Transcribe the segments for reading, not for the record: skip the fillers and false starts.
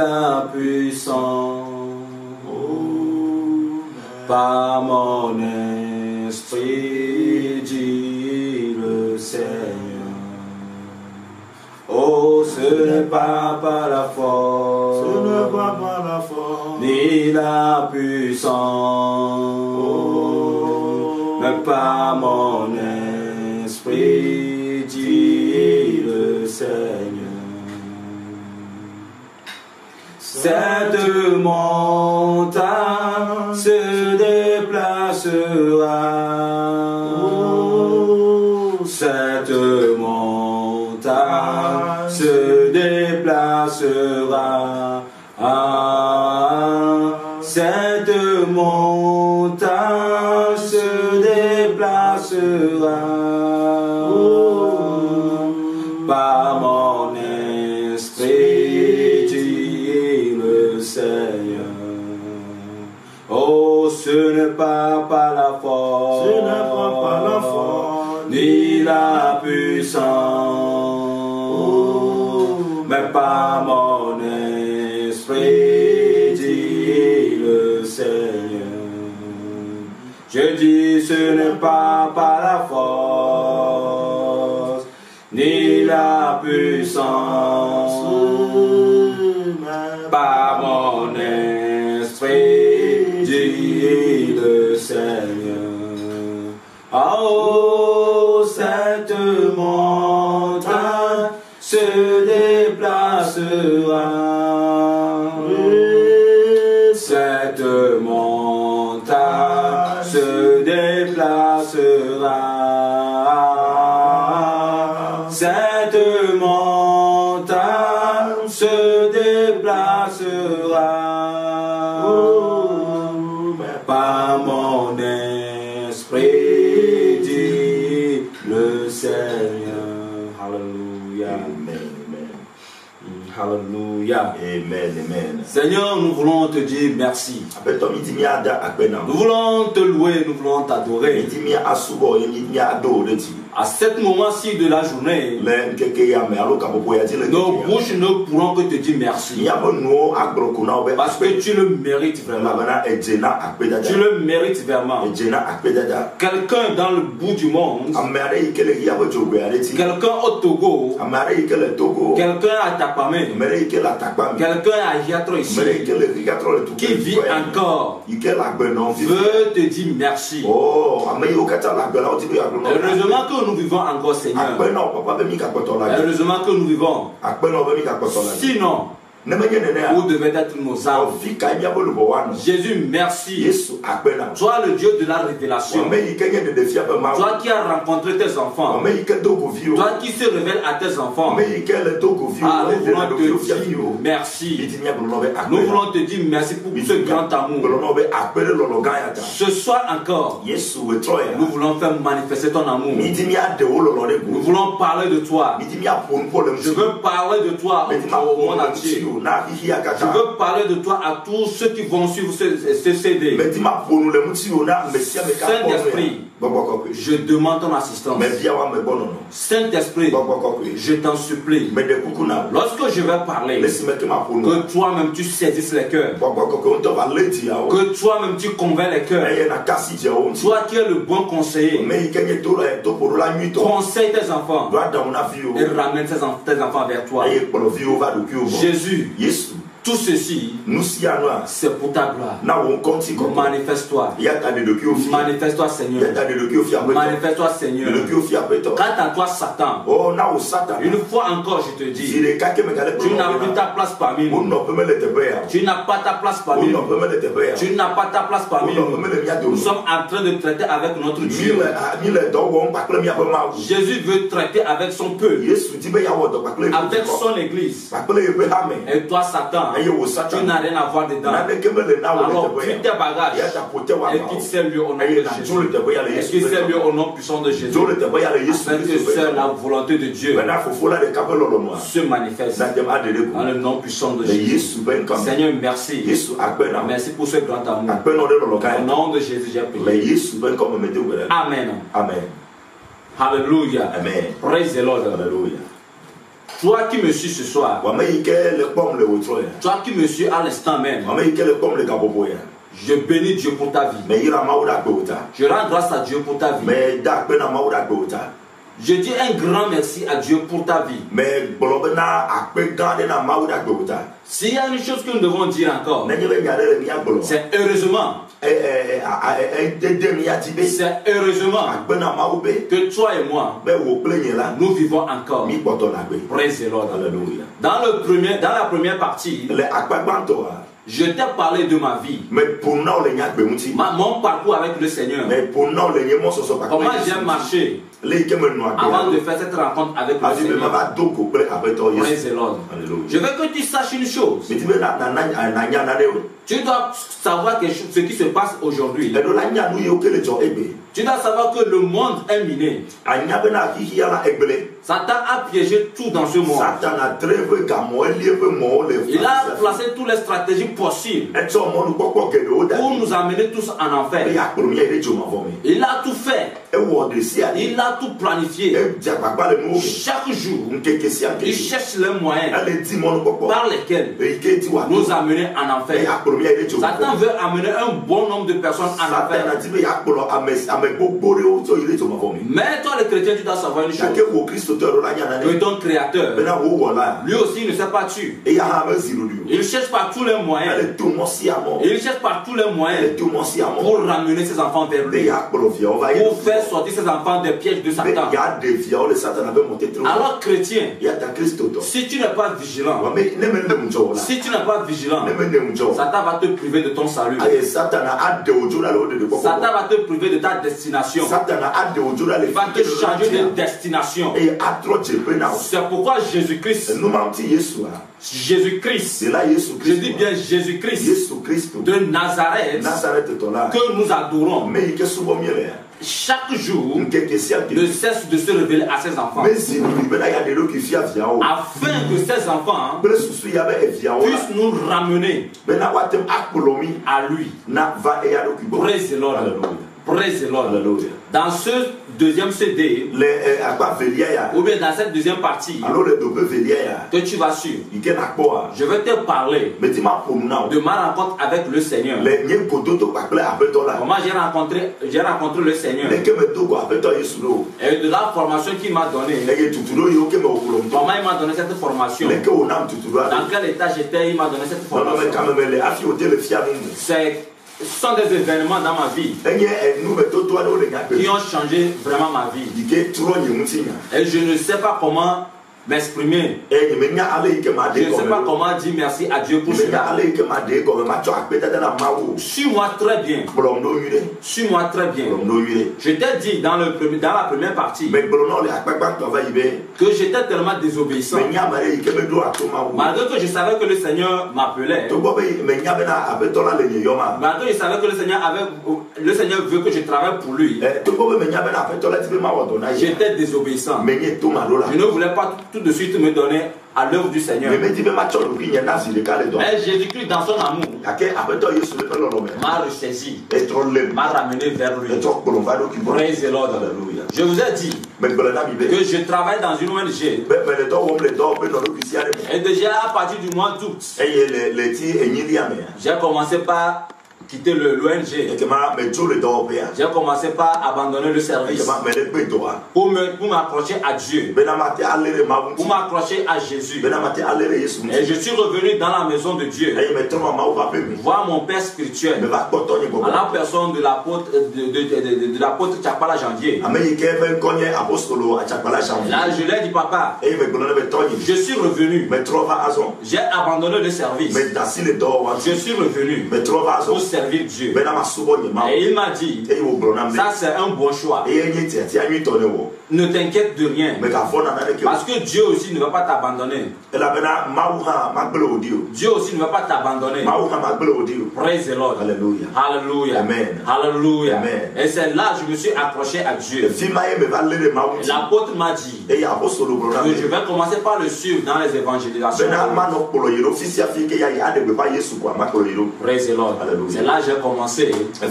la puissance. Par mon esprit, dit le Seigneur. Oh, ce n'est pas par la force, ni la puissance, mais par mon esprit, dit le Seigneur. Cette montagne se déplacera. Cette montagne se déplacera. Cette montagne se déplacera. Par mon esprit, dit le Seigneur. Oh, ce n'est pas par la force, ni la puissance, mais par mon esprit, dit le Seigneur. Je dis, ce n'est pas par la force, ni la puissance, par mon esprit, dit le Seigneur. Oh, cette montagne se déplacera. Cette montagne se déplacera. Cette montagne se déplacera. Par mon esprit, dit le Seigneur. Hallelujah. Hallelujah. Amen, amen. Seigneur, nous voulons te dire merci. Nous voulons te louer, nous voulons t'adorer. À ce moment-ci de la journée, nos bouches ne pourront que te dire merci. Parce que tu le mérites vraiment. Tu le mérites vraiment. Quelqu'un dans le bout du monde, quelqu'un au Togo, quelqu'un à Tapamé, quelqu'un à Hiatro ici, qui vit encore, veut te dire merci. Heureusement que nous vivons encore, Seigneur. Heureusement que nous vivons. Sinon, où devaient être nos âmes? Jésus, merci. Toi, le Dieu de la révélation. Toi qui as rencontré tes enfants. Toi qui se révèle à tes enfants. Ah, nous voulons te dire merci. Nous voulons te dire merci pour ce grand amour. Ce soir encore, nous voulons faire manifester ton amour. Nous voulons parler de toi. Je veux parler de toi au monde entier. Je veux parler de toi à tous ceux qui vont suivre ce CD. Saint-Esprit, je demande ton assistance. Saint-Esprit, je t'en supplie. Lorsque je vais parler, que toi-même tu saisisses les cœurs. Que toi-même tu convaincs les cœurs. Toi qui es le bon conseiller, conseille tes enfants et ramène tes enfants vers toi. Jésus, tout ceci, c'est pour ta gloire. Manifeste-toi. Manifeste-toi, Seigneur. Manifeste-toi, Seigneur. Quant à toi, Satan, une fois encore, je te dis, tu n'as plus ta place parmi nous. Tu n'as pas ta place parmi nous. Tu n'as pas ta place parmi nous. Nous sommes en train de traiter avec notre Dieu. Jésus veut traiter avec son peuple, avec son église. Et toi, Satan, tu n'as rien à voir dedans. Alors, quitte tes bagages et quitte ces lieux au nom de Jésus. Et quitte ces lieux au nom puissant de Jésus. Afin que seule la volonté de Dieu se manifeste dans le nom puissant de Jésus. Seigneur, merci. Merci pour ce grand amour. Au nom de Jésus, j'ai prié. Amen. Amen. Hallelujah. Amen. Praise the Lord. Hallelujah. Toi qui me suis ce soir. Toi qui me suis à l'instant même. Je bénis Dieu pour ta vie. Je rends grâce à Dieu pour ta vie. Je dis un grand merci à Dieu pour ta vie. S'il y a une chose que nous devons dire encore, c'est heureusement. C'est heureusement que toi et moi, nous vivons encore. Praise the Lord. Dans la première partie, je t'ai parlé de ma vie, mon parcours avec le Seigneur, comment j'ai marché avant de faire cette rencontre avec le Seigneur. Praise the Lord. Je veux que tu saches une chose. Tu dois savoir ce qui se passe aujourd'hui. Tu dois savoir que le monde est miné. Satan a piégé tout dans ce monde. Il a placé toutes les stratégies possibles pour nous amener tous en enfer. Il a tout fait. Il a tout planifié. Chaque jour, il cherche les moyens par lesquels nous amener en enfer. Satan veut amener un bon nombre de personnes en enfer. Mais toi, le chrétien, tu dois savoir une chose. Que ton créateur, lui aussi, il ne s'est pas tué. Il cherche par tous les moyens. Il cherche par tous les moyens pour ramener ses enfants vers lui. Pour faire sortir ses enfants des pièges de Satan. Alors, chrétien, si tu n'es pas vigilant, Satan va te priver de ton salut. Satan va te priver de ta destination. Il va te changer de destination. C'est pourquoi Jésus-Christ, je dis bien Jésus-Christ de Nazareth, que nous adorons, chaque jour ne cesse de se révéler à ses enfants, afin que ces enfants puissent nous ramener à lui. Praise the Lord. Praise the Lord. Dans ce deuxième CD, ou bien dans cette deuxième partie que tu vas suivre, je vais te parler de ma rencontre avec le Seigneur. Comment j'ai rencontré le Seigneur et de la formation qu'il m'a donnée. Comment il m'a donné cette formation, dans quel état j'étais, il m'a donné cette formation. Ce sont des événements dans ma vie qui ont changé vraiment ma vie. Et je ne sais pas comment m'exprimer. Je ne sais pas comment dire merci à Dieu pour cela. Suis-moi très bien. Suis-moi très bien. Je t'ai dit dans la première partie que j'étais tellement désobéissant. Malgré que je savais que le Seigneur m'appelait. Malgré que je savais que le Seigneur veut que je travaille pour lui. J'étais désobéissant. Je ne voulais pas tout de suite me donner à l'œuvre du Seigneur. Mais Jésus-Christ, dans son amour, m'a ressaisi, m'a ramené vers lui. Praise the Lord. Je vous ai dit que je travaille dans une ONG. Et déjà à partir du mois d'août, j'ai commencé par quitter l'ONG. J'ai commencé par abandonner le service pour m'accrocher à Dieu, pour m'accrocher à Jésus. Et je suis revenu dans la maison de Dieu, voir mon père spirituel, à la personne de l'apôtre Chapala Janvier. Là, je lui ai dit, papa, je suis revenu, j'ai abandonné le service, je suis revenu pour servir Dieu. Et il m'a dit, ça c'est un bon choix. Ne t'inquiète de rien, parce que Dieu aussi ne va pas t'abandonner. Dieu aussi ne va pas t'abandonner. Praise the Lord. Hallelujah. Hallelujah. Amen. Hallelujah. Amen. Et c'est là que je me suis accroché à Dieu. L'apôtre m'a dit que je vais commencer par le suivre dans les évangélisations. Praise the Lord. C'est là Là, j'ai commencé à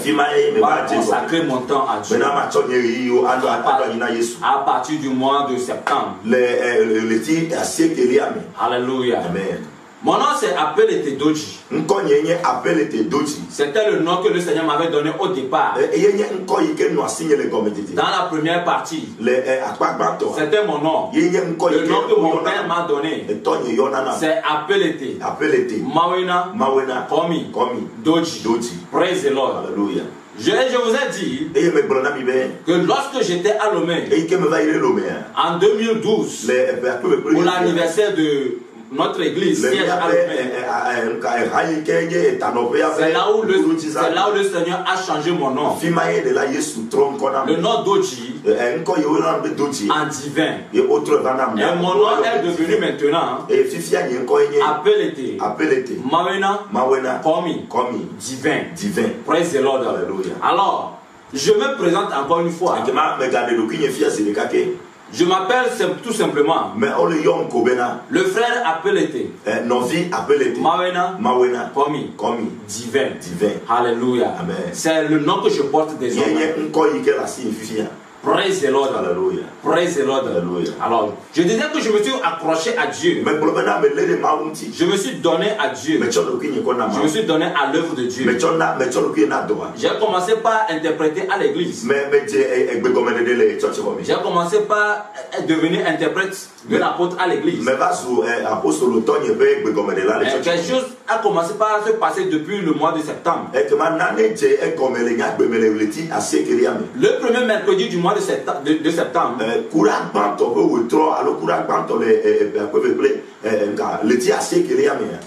consacrer mon temps à Dieu. À partir du mois de septembre. Alléluia. Amen. Mon nom c'est Apelete Doji. C'était le nom que le Seigneur m'avait donné au départ. Dans la première partie, c'était mon nom. Le nom que mon père m'a donné, c'est Apelete. Mawena Komi Doji. Praise the Lord. Hallelujah. Je vous ai dit que lorsque j'étais à Lomé, en 2012, pour l'anniversaire de notre église, siège à Lomé, c'est là où le Seigneur a changé mon nom. Le nom Doji en divin. Et mon nom est devenu maintenant Apelete Mawena Komi divin. Praise the Lord. Alors, je me présente encore une fois. Je m'appelle tout simplement le frère Apelete Mawena Komi divin. Alléluia. C'est le nom que je porte désormais. Praise the Lord. Hallelujah. Praise the Lord. Hallelujah. Alors, je disais que je me suis accroché à Dieu. Je me suis donné à Dieu. Je me suis donné à l'œuvre de Dieu. J'ai commencé par interpréter à l'église. J'ai commencé par devenir interprète de l'apôtre à l'église. Quelque chose a commencé par se passer depuis le mois de septembre. Le premier mercredi du mois de septembre,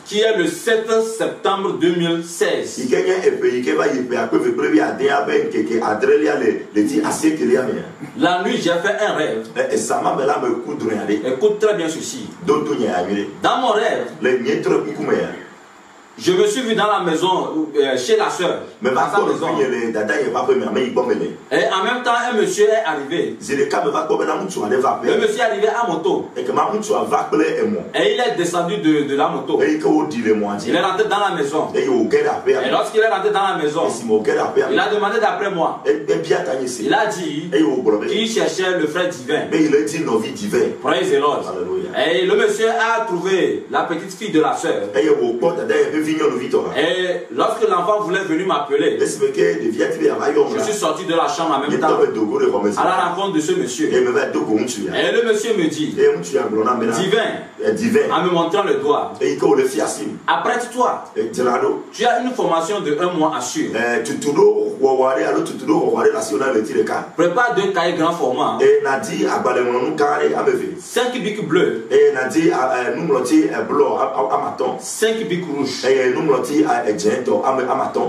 qui est le 7 septembre 2016. La nuit, j'ai fait un rêve. Écoute très bien ceci. Dans mon rêve, je me suis vu dans la maison, chez la soeur, dans sa maison. Et en même temps, un monsieur est arrivé. Le monsieur est arrivé à moto. Et il est descendu de la moto. Il est rentré dans la maison. Et lorsqu'il est rentré dans la maison, il a demandé d'après moi. Il a dit qu'il cherchait le frère divin. Praise the Lord. Et le monsieur a trouvé la petite fille de la soeur. Et lorsque l'enfant voulait venir m'appeler, je suis sorti de la chambre en même temps à la rencontre de ce monsieur. Et le monsieur me dit, divin, en me montrant le doigt, apprête-toi, tu as une formation de 1 mois à suivre. Prépare 2 cahiers grand format, 5 bics bleus, 5 bics rouges,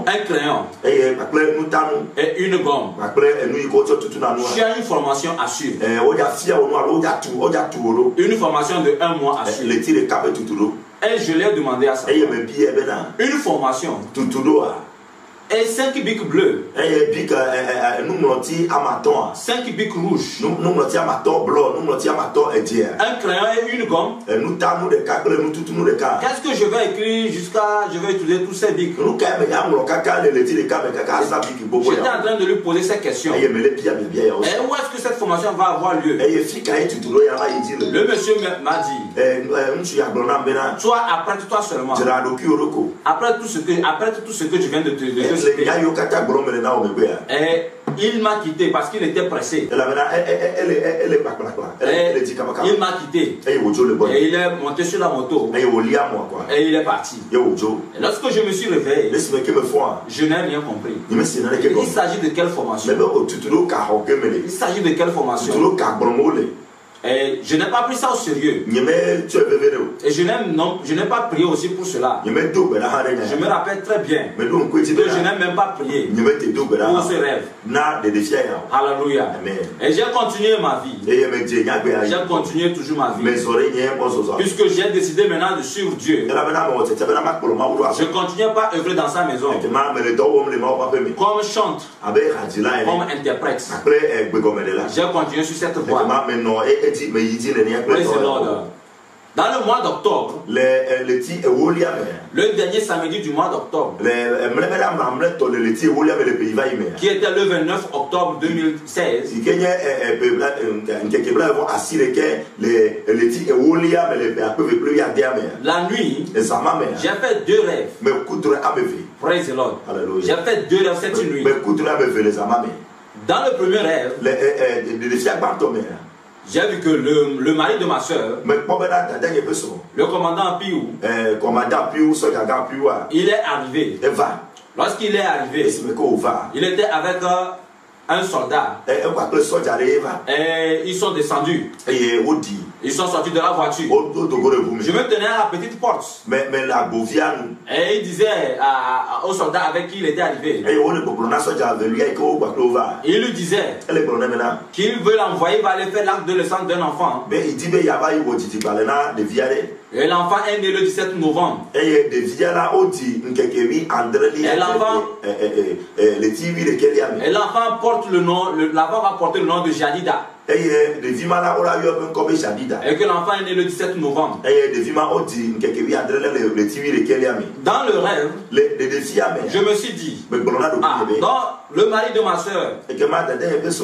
un crayon et une gomme. Tu as une formation à suivre. Une formation de 1 mois à suivre. Et je lui ai demandé à ça. Une formation. Et 5 bics bleus. 5 bics rouges. Un crayon et une gomme. Qu'est-ce que je vais écrire je vais utiliser tous ces bics? J'étais en train de lui poser ces questions. Et où est-ce que cette formation va avoir lieu? Le monsieur m'a dit, toi, apprête-toi seulement. Apprête tout ce que je viens de te dire. Et il m'a quitté parce qu'il était pressé. Il m'a quitté. Et il est monté sur la moto. Et il est parti. Et lorsque je me suis réveillé, je n'ai rien compris. Il s'agit de quelle formation? Il s'agit de quelle formation? Et je n'ai pas pris ça au sérieux. Et je n'ai pas prié aussi pour cela. Je me rappelle très bien que je n'ai même pas prié pour ce rêve. Alléluia. Et j'ai continué ma vie. J'ai continué toujours ma vie. Puisque j'ai décidé maintenant de suivre Dieu. Je ne continuais pas à œuvrer dans sa maison. Comme chante, comme interprète. J'ai continué sur cette voie. Praise the Lord. Dans le mois d'octobre, le dernier samedi du mois d'octobre, qui était le 29 octobre 2016, la nuit, j'ai fait 2 rêves. Praise the Lord. J'ai fait 2 rêves cette nuit. Dans le premier rêve, j'ai vu que le mari de ma soeur, le commandant Piou, il est arrivé. Lorsqu'il est arrivé, il était avec un soldat. Et ils sont descendus. Ils sont sortis de la voiture. Je me tenais à la petite porte. Et il disait au soldat avec qui il était arrivé. Il lui disait qu'il veut l'envoyer pour aller faire l'acte de naissance d'un enfant. Et l'enfant est né le 17 novembre. Et l'enfant porte le nom, l'enfant va porter le nom de Jadida. Et que l'enfant est né le 17 novembre. Dans le rêve, je me suis dit, donc le mari de ma soeur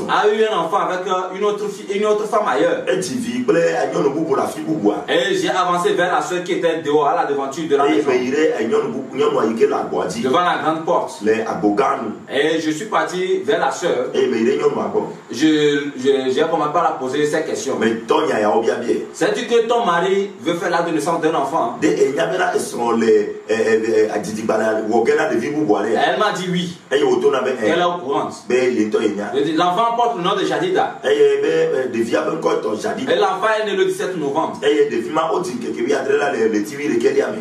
a eu un enfant avec une autre femme ailleurs. Et j'ai avancé vers la soeur qui était dehors à la devanture de la maison, devant la grande porte. Et je suis parti vers la soeur. J'ai commencé par la poser ces questions. C'est-tu que ton mari veut faire l'acte de naissance d'un enfant? Elle m'a dit oui. Elle est au courant. L'enfant porte le nom de Jadida. Et l'enfant est né le 17 novembre.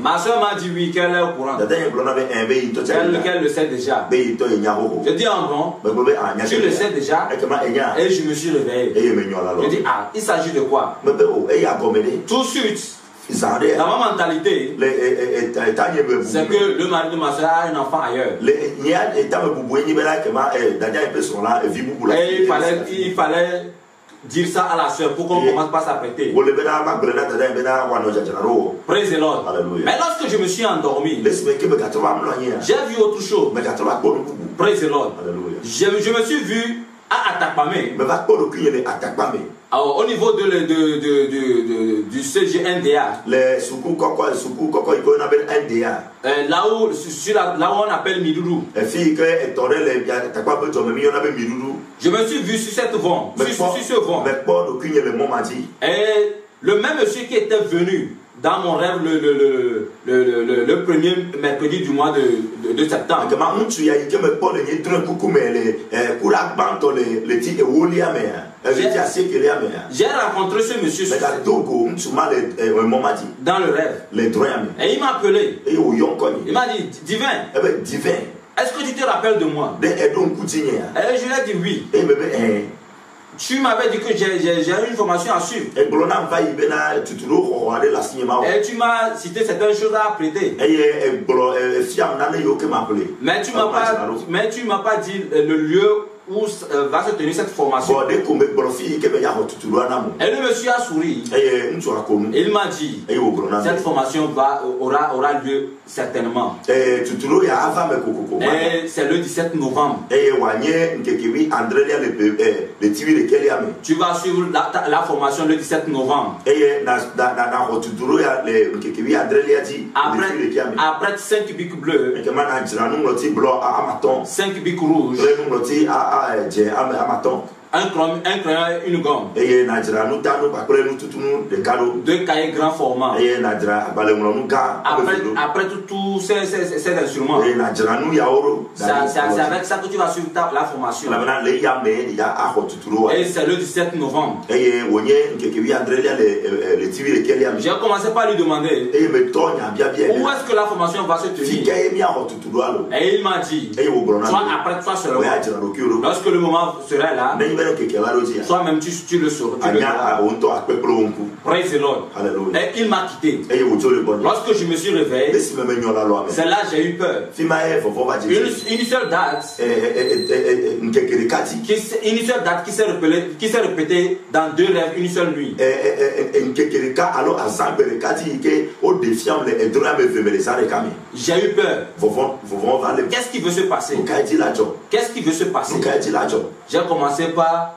Ma soeur m'a dit oui, qu'elle est au courant. Qu'elle le sait déjà. Je dis en bon, tu le sais déjà. Et je me suis réveillé. Je dis, ah, il s'agit de quoi? Tout de suite, dans ma mentalité, c'est que le mari de ma soeur a un enfant ailleurs. Et il fallait dire ça à la soeur pour qu'on commence pas à s'apprêter. Praise the Lord. Mais lorsque je me suis endormi, j'ai vu autre chose. Praise the Lord. Je me suis vu à Atakpamé. Au niveau du CGNDA, là où on appelle Midoudou, je me suis vu sur cette vent, sur ce vent. Et le même monsieur qui était venu dans mon rêve le premier mercredi du mois de septembre, j'ai rencontré ce monsieur dans le rêve. Et il m'a appelé. Il m'a dit, divin, est-ce que tu te rappelles de moi? Et je lui ai dit oui. Tu m'avais dit que j'ai une formation à suivre. Et tu m'as cité certaines choses à prêter. Mais tu m'as pas dit le lieu où va se tenir cette formation. Et le monsieur a souri. Il m'a dit, cette formation aura lieu certainement. Et c'est le 17 novembre. Tu vas suivre la formation le 17 novembre. Après 5 bics bleus, 5 bics rouges, un crayon et une gomme, 2 cahiers grand format. Après tous ces instruments, c'est avec ça que tu vas suivre la formation. Et c'est le 17 novembre. J'ai commencé par lui demander où est-ce que la formation va se tenir. Et il m'a dit, toi après toi seulement, lorsque le moment sera là, Toi-même, tu le sauras. Praise the Lord. Et il m'a quitté. Lorsque je me suis réveillé, c'est là que j'ai eu peur. Une seule date qui s'est répétée dans 2 rêves, une seule nuit. J'ai eu peur. Qu'est-ce qui veut se passer? Qu'est-ce qui veut se passer? J'ai commencé par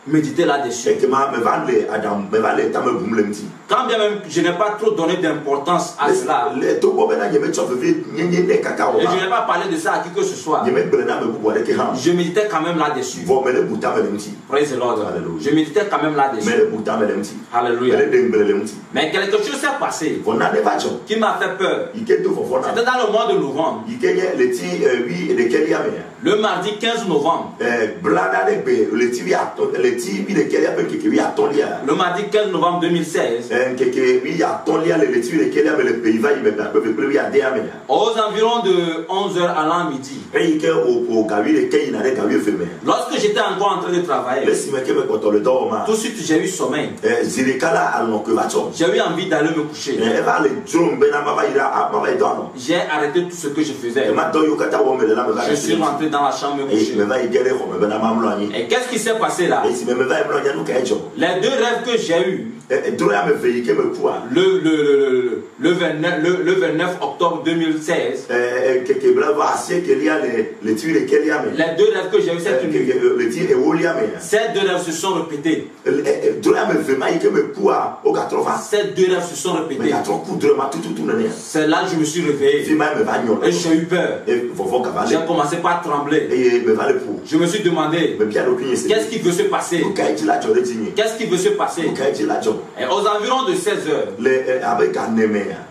méditer là-dessus. Quand bien même je n'ai pas trop donné d'importance à cela, et je n'ai pas parlé de ça à qui que ce soit, je méditais quand même là-dessus. Praise the Lord. Je méditais quand même là-dessus. Alléluia. Mais quelque chose s'est passé qui m'a fait peur. C'était dans le mois de novembre. Le mardi 15 novembre. Le mardi 15 novembre 2016. Aux environs de 11h à midi. Lorsque j'étais encore en train de travailler, tout de suite j'ai eu sommeil. J'ai eu envie d'aller me coucher. J'ai arrêté tout ce que je faisais. Je suis rentré dans la chambre me coucher. Et qu'est-ce qui s'est passé là? Les 2 rêves que j'ai eus, le 29 octobre 2016, les 2 rêves que j'ai eus cette nuit, ces 2 rêves se sont répétés. Ces 2 rêves se sont répétés. C'est là que je me suis réveillé et j'ai eu peur. J'ai commencé par trembler. Je me suis demandé, qu'est-ce qui veut se passer? Qu'est-ce qui veut se passer? Et aux environs de 16h,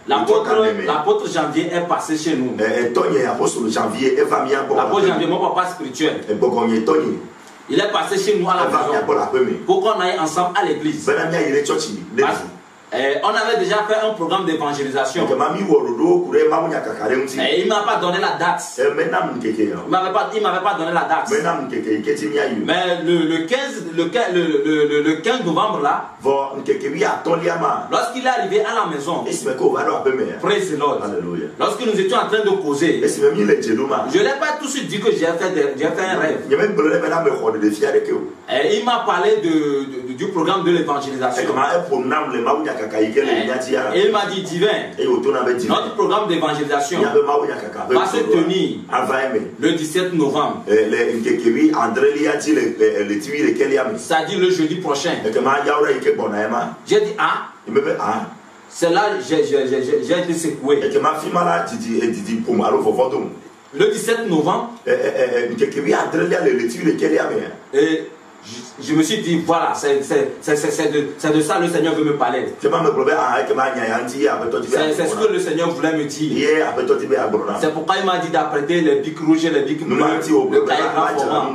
l'apôtre Janvier est passé chez nous. L'apôtre Janvier, mon papa spirituel, il est passé chez nous à la maison pour qu'on aille ensemble à l'église. On avait déjà fait un programme d'évangélisation. Et il ne m'a pas donné la date. Il ne m'avait pas donné la date. Mais le 15 novembre là, lorsqu'il est arrivé à la maison, praise the Lord, lorsque nous étions en train de causer, je ne l'ai pas tout de suite dit que j'ai fait un rêve. Et il m'a parlé du programme de l'évangélisation. Et il m'a dit, divin, notre programme d'évangélisation va se tenir le 17 novembre. C'est-à-dire le jeudi prochain. J'ai dit, ah, c'est là que j'ai été secoué. Le 17 novembre, je me suis dit, voilà, c'est de ça le Seigneur veut me parler. C'est ce que le Seigneur voulait me dire. C'est pourquoi il m'a dit d'apprêter les bics rouges et les bics bleus, le cahier grand format.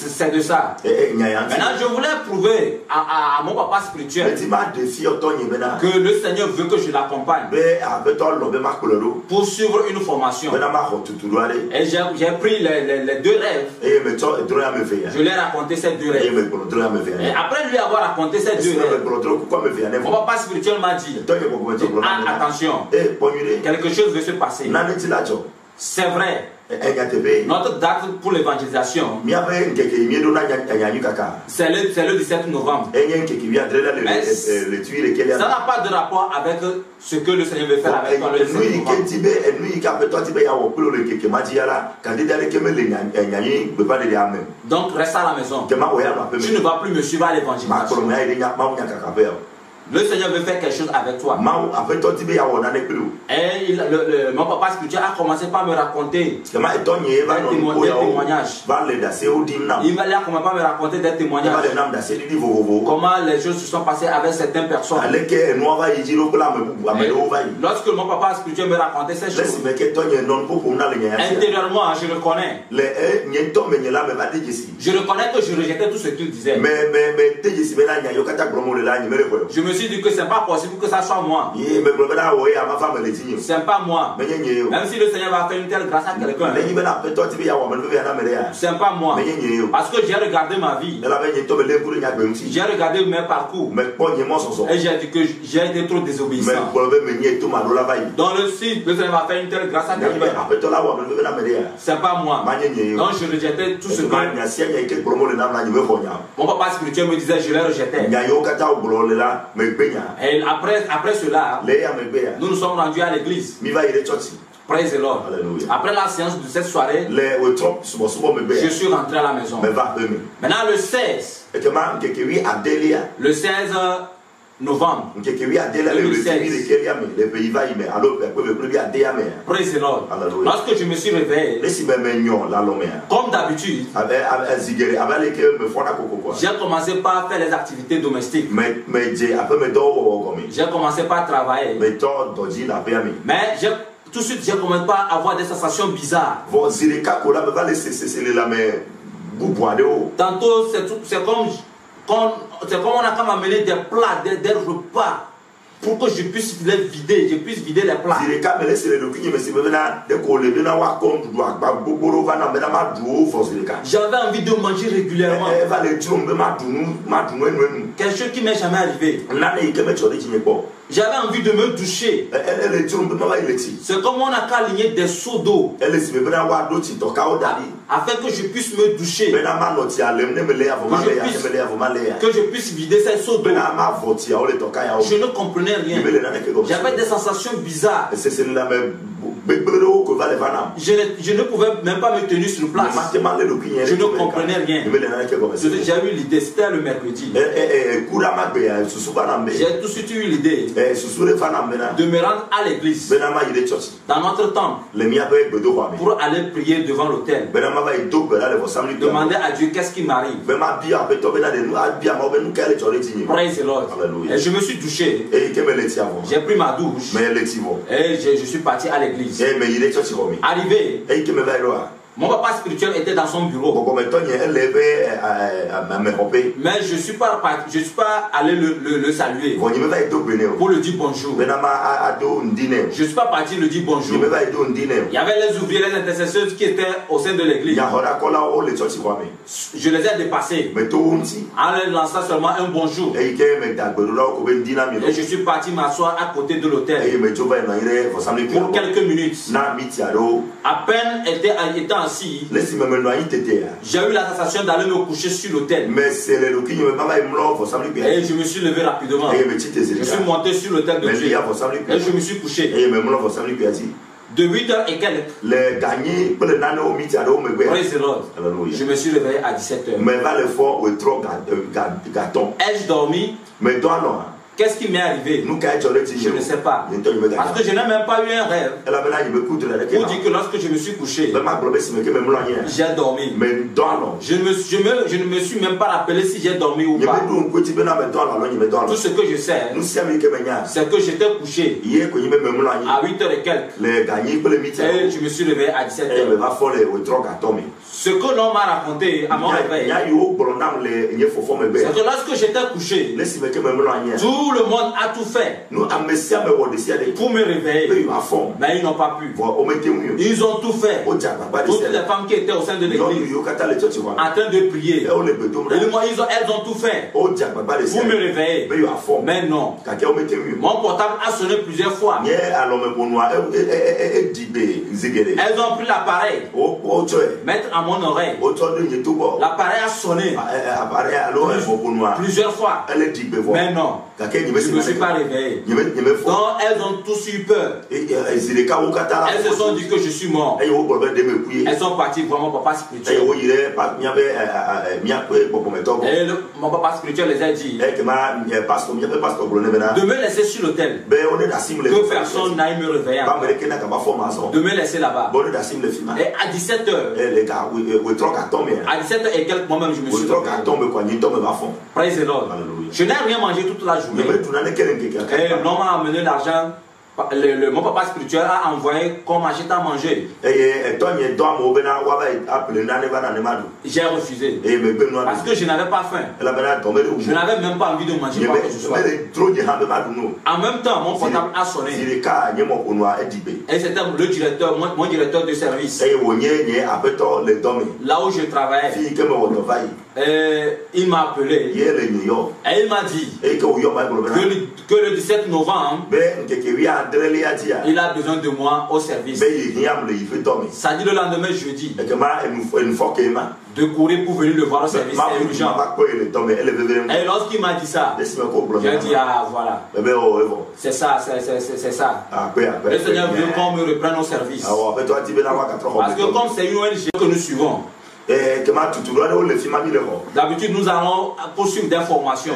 C'est de ça. Maintenant, je voulais prouver à mon papa spirituel que le Seigneur veut que je l'accompagne pour suivre une formation. Et j'ai pris les 2 rêves. Je lui ai raconté ces 2 rêves. Et après lui avoir raconté ces 2 rêves, mon papa spirituel m'a dit, attention, quelque chose veut se passer. C'est vrai. Notre date pour l'évangélisation, c'est le 17 novembre. Mais ça n'a pas de rapport avec ce que le Seigneur veut faire avec toi le 17 novembre. Donc reste à la maison. Tu ne vas plus me suivre à l'évangélisation. Le Seigneur veut faire quelque chose avec toi. Et mon papa spirituel a commencé par me raconter des témoignages. Il a commencé par me raconter des témoignages. Comment les choses se sont passées avec certaines personnes. Lorsque mon papa spirituel me racontait ces choses, intérieurement, je le connais. Je reconnais que je rejetais tout ce qu'il disait. Je me suis dit que c'est pas possible que ça soit moi. C'est pas moi. Même si le Seigneur va faire une telle grâce à quelqu'un, c'est pas moi. Parce que j'ai regardé ma vie. J'ai regardé mes parcours. Et j'ai dit que j'ai été trop désobéissant. Dans le site, le Seigneur va faire une telle grâce à quelqu'un. C'est pas moi. Donc je rejetais tout ce que mon papa spirituel me disait, je les rejetais. Et après cela, nous nous sommes rendus à l'église. Praise the Lord. Après la séance de cette soirée, je suis rentré à la maison. Maintenant le 16 novembre 2016. Praise the Lord. Lorsque je me suis réveillé, comme d'habitude, j'ai commencé par faire les activités domestiques. J'ai commencé par travailler. Mais tout de suite, j'ai commencé par avoir des sensations bizarres. Tantôt, c'est comme on a comme amené des plats, des repas, pour que je puisse les vider, je puisse vider les plats. J'avais envie de manger régulièrement. Quelque chose qui m'est jamais arrivé. J'avais envie de me doucher. C'est comme on a qu'à aligner des seaux d'eau afin que je puisse me doucher, que je puisse vider ces seaux d'eau. Je ne comprenais rien. J'avais des sensations bizarres. Je ne pouvais même pas me tenir sur place. Je ne comprenais rien. J'ai eu l'idée, c'était le mercredi. J'ai tout de suite eu l'idée de me rendre à l'église, dans notre temple, pour aller prier devant l'autel. Demander à Dieu qu'est-ce qui m'arrive. Praise the Lord. Et je me suis douché. J'ai pris ma douche. Et je suis parti à l'église. Arrivé, mon papa spirituel était dans son bureau. Mais je ne suis pas allé le saluer pour lui dire bonjour. Je ne suis pas parti lui dire bonjour. Il y avait les ouvriers, les intercesseurs qui étaient au sein de l'église. Je les ai dépassés en leur lançant seulement un bonjour. Et je suis parti m'asseoir à côté de l'autel pour quelques minutes. À peine étant assis, j'ai eu la sensation d'aller me coucher sur l'autel. Et je me suis levé rapidement. Je suis monté sur l'autel de Dieu. Et je me suis couché. De 8h et quelques, je me suis réveillé à 17h. Ai-je dormi? Qu'est-ce qui m'est arrivé? Je ne sais pas. Parce que je n'ai même pas eu un rêve pour dire que lorsque je me suis couché, j'ai dormi. Je ne me suis même pas rappelé si j'ai dormi ou pas. Tout ce que je sais, c'est que j'étais couché à 8h et quelques. Et je me suis réveillé à 17h. Ce que l'on m'a raconté à mon réveil, c'est que lorsque j'étais couché, tout le monde a tout fait pour me réveiller, mais ils n'ont pas pu. Ils ont tout fait. Toutes les femmes qui étaient au sein de l'église en train de prier, elles ont tout fait pour me réveiller, mais non. Mon portable a sonné plusieurs fois. Elles ont pris l'appareil, mettre à mon oreille. L'appareil a sonné plusieurs fois, mais non. Je ne me suis pas réveillé. Donc elles ont tous eu peur. Elles se sont dit que je suis mort. Elles sont parties voir mon papa spirituel. Et mon papa spirituel les a dit de me laisser sur l'autel, que personne n'aille me réveiller, de me laisser là-bas. Et à 17h, à 17h et quelques, moi-même je me suis réveillé. Praise the Lord. Je n'ai rien mangé toute la journée. Et l'on m'a amené l'argent mon papa spirituel a envoyé qu'on m'achète à manger. J'ai refusé. Parce que je n'avais pas faim. Je n'avais même pas envie de manger quoi que ce soit. En même temps, mon portable a sonné. Et c'était le directeur, mon directeur de service. Là où je travaillais. Il m'a appelé. Et il m'a dit que le 17 novembre, il a besoin de moi au service. Ça dit le lendemain jeudi de courir pour venir le voir au service. C'est urgent. Et lorsqu'il m'a dit ça, j'ai dit ah voilà. C'est ça, c'est ça. Le Seigneur veut qu'on me reprenne au service. Parce que comme c'est une ONG que nous suivons, d'habitude nous allons poursuivre des formations.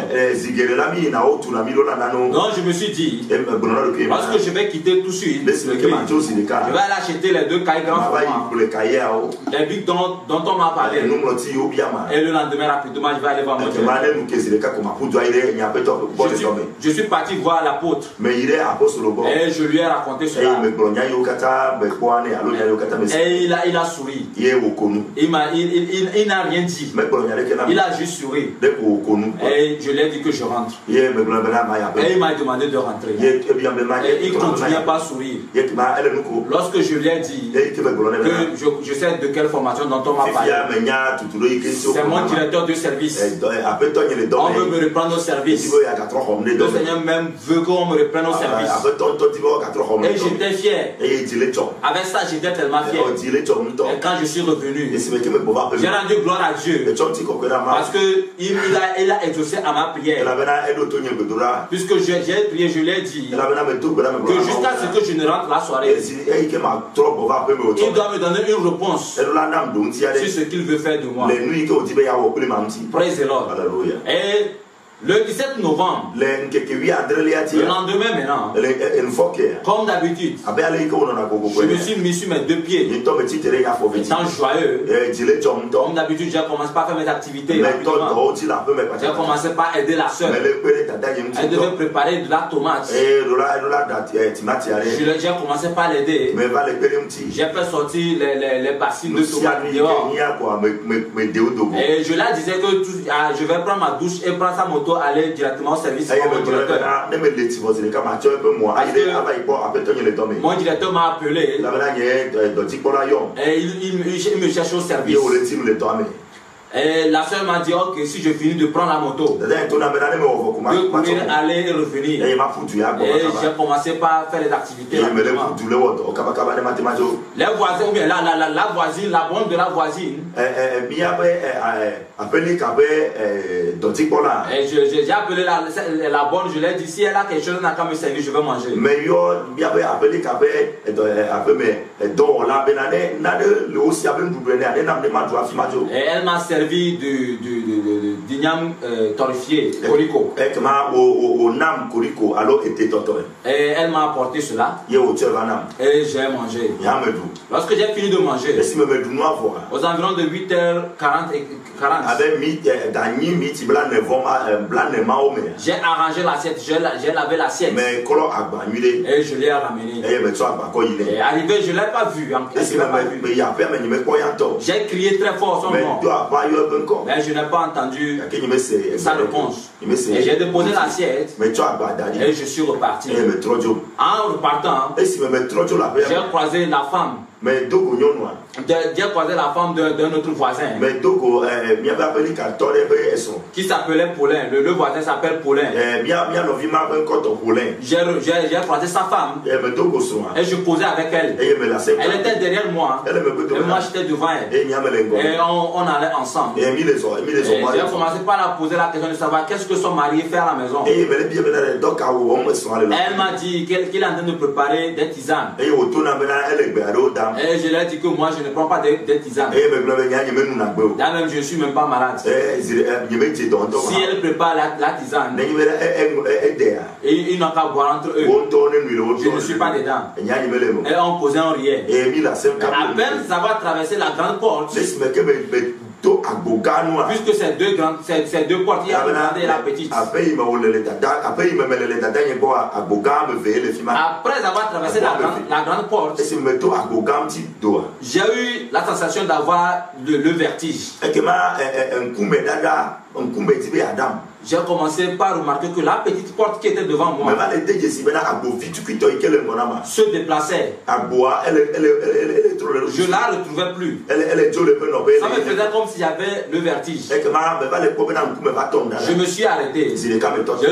Donc je me suis dit, lorsque je vais quitter tout de suite, je vais aller acheter les 2 cahiers grands format, les bics dont on m'a parlé, et le lendemain rapidement je vais aller voir mon directeur. Je suis parti voir l'apôtre et je lui ai raconté cela. Et il a souri. Il n'a rien dit. Il a juste souri. Et je lui ai dit que je rentre. Et il m'a demandé de rentrer. Et il ne continuait pas à sourire. Lorsque je lui ai dit que je sais de quelle formation dont on m'a parlé, c'est mon directeur de service. On veut me reprendre au service. Le Seigneur même veut qu'on me reprenne au service. Et j'étais fier. Avec ça, j'étais tellement fier. Et quand je suis revenu, j'ai rendu gloire à Dieu parce qu'il a exaucé à ma prière. Puisque j'ai prié, je lui ai dit que jusqu'à ce que je ne rentre la soirée, il doit me donner une réponse sur ce qu'il veut faire de moi. Praise the Lord. Et le 17 novembre, le lendemain maintenant, comme d'habitude, je me suis mis sur mes 2 pieds, étant joyeux. Comme d'habitude, j'ai commencé par faire mes activités. J'ai commencé par aider la soeur. Elle devait préparer de la tomate. J'ai commencé par l'aider. J'ai fait sortir les bassines de tomates dehors. Et je la disais que je vais prendre ma douche et prendre sa moto, aller directement au service. Mon directeur m'a appelé et il me cherche au service. Et la soeur m'a dit ok, si je finis de prendre la moto, de courir, aller et revenir. Et j'ai commencé par faire les activités. Les voisins, ou bien la voisine, la bonne de la voisine. Et j'ai appelé la bonne, je lui ai dit si elle a quelque chose, elle n'a qu'à me servir, je vais manger. Et elle m'a servi d'igname torréfié, corico. Et elle m'a apporté cela. Et j'ai mangé. Lorsque j'ai fini de manger, aux environs de 8h40 et 40, j'ai arrangé l'assiette, j'ai lavé l'assiette. Et je l'ai ramené. Et arrivé, je ne l'ai pas vu. J'ai crié très fort son nom. Mais je n'ai pas entendu sa réponse. Et j'ai déposé l'assiette. Et je suis reparti. En repartant, j'ai croisé la femme. J'ai croisé la femme d'un autre voisin qui s'appelait Paulin. Le voisin s'appelle Paulin. J'ai croisé sa femme et je posais avec elle. Elle était derrière moi et moi j'étais devant elle. Et on allait ensemble. Et j'ai commencé par la poser la question de savoir qu'est-ce que son mari fait à la maison. Elle m'a dit qu'il est en train de préparer des tisanes. Et je lui ai dit que moi je ne prends pas des tisanes. Là même je ne suis même pas malade. Si elle prépare la tisane, et ils n'ont qu'à boire entre eux. Je ne suis pas dedans. Et on causait, on riait. À peine ça va traverser la grande porte, Puisque ces deux portes, il y a la grande et la petite. Après avoir traversé la grande porte, j'ai eu la sensation d'avoir le vertige. J'ai commencé par remarquer que la petite porte qui était devant moi se déplaçait. Je la retrouvais plus. Ça me faisait comme si j'avais le vertige. Je me suis arrêté. J'ai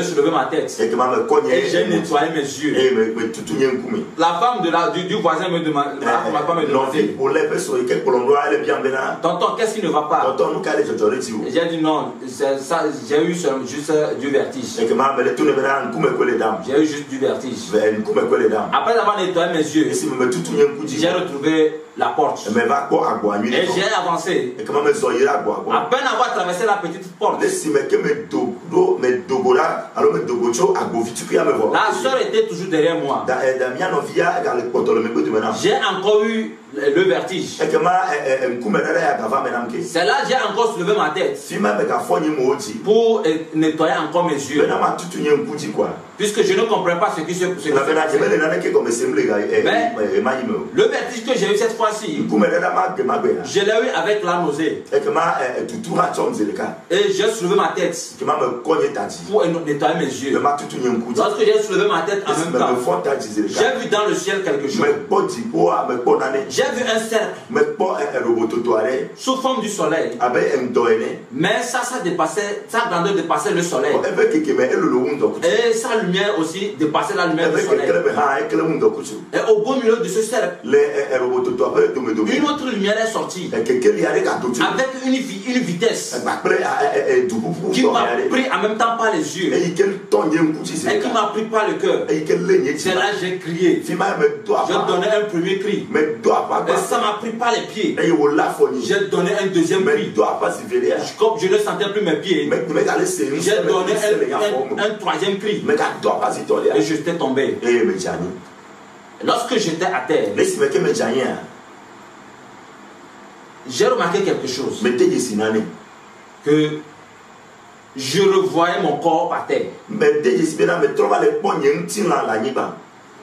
soulevé ma tête. Et j'ai nettoyé mes yeux. La femme du voisin me demandait, tonton, qu'est-ce qui ne va pas? J'ai dit non, j'ai eu juste du vertige. J'ai eu juste du vertige. Après avoir nettoyé mes yeux, j'ai retrouvé la porte. Et j'ai avancé. À peine avoir traversé la petite porte, la soeur était toujours derrière moi. J'ai encore eu le vertige. C'est là que j'ai encore soulevé ma tête pour nettoyer encore mes yeux. Puisque je ne comprends pas ce qui se passe. Le vertige que j'ai eu cette fois-ci, je l'ai eu avec la nausée. Et j'ai soulevé ma tête pour nettoyer mes yeux. Lorsque j'ai soulevé ma tête en même temps, j'ai vu dans le ciel quelque chose. J'ai vu un cercle sous forme du soleil. Mais sa grandeur dépassait le soleil. Et sa lumière aussi dépassait la lumière du soleil. Et au beau milieu de ce cercle, une autre lumière est sortie avec une vitesse qui m'a pris en même temps par les yeux et qui m'a pris par le cœur. C'est là que j'ai crié. Je donnais un premier cri. Et ça m'a pris par les pieds. J'ai donné un deuxième cri. Comme je ne sentais plus mes pieds, j'ai donné un troisième cri. Et je t'ai tombé. Lorsque j'étais à terre, j'ai remarqué quelque chose. Que je revoyais mon corps par terre.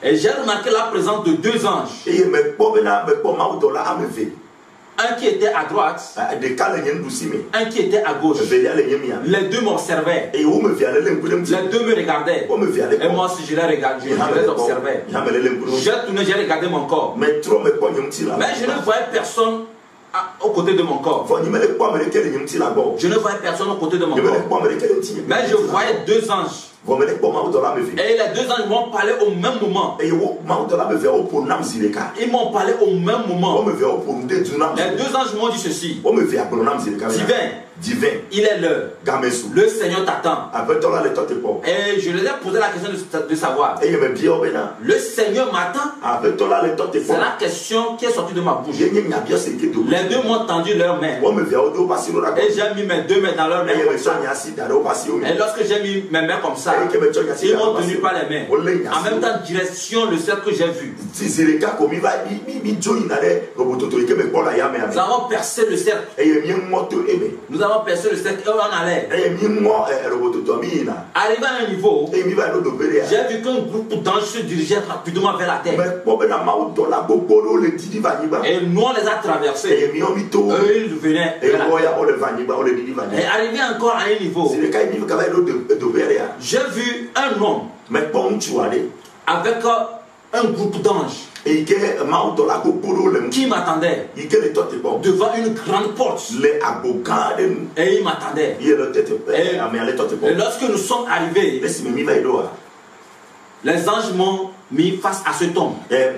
Et j'ai remarqué la présence de deux anges. Un qui était à droite, un qui était à gauche. Les deux m'observaient. Les deux me regardaient. Et moi aussi je les regardais, je les observais. J'ai tourné, j'ai regardé mon corps. Mais je ne voyais personne aux côtés de mon corps. Je ne voyais personne aux côtés de mon corps. Mais je voyais deux anges. Et les deux anges m'ont parlé au même moment. Ils m'ont parlé au même moment. Les deux anges m'ont dit ceci. Divin, il est l'heure. Le Seigneur t'attend. Et je leur ai posé la question de savoir. Le Seigneur m'attend. C'est la question qui est sortie de ma bouche. Les deux m'ont tendu leurs mains. Et j'ai mis mes deux mains dans leurs mains. Et lorsque j'ai mis mes mains comme ça, ils m'ont tenu par les mains. En même temps, direction le cercle que j'ai vu. Nous avons percé le cercle. Nous avons percé le cercle et on allait. Arrivé à un niveau, j'ai vu qu'un groupe d'anges se dirigeait rapidement vers la terre. Et nous on les a traversés. Eux ils venaient vers la terre. Et arrivé encore à un niveau, j'ai vu un homme avec un groupe d'anges qui m'attendait devant une grande porte. Et il m'attendait. Et lorsque nous sommes arrivés, les anges m'ont mis face à cet homme. Et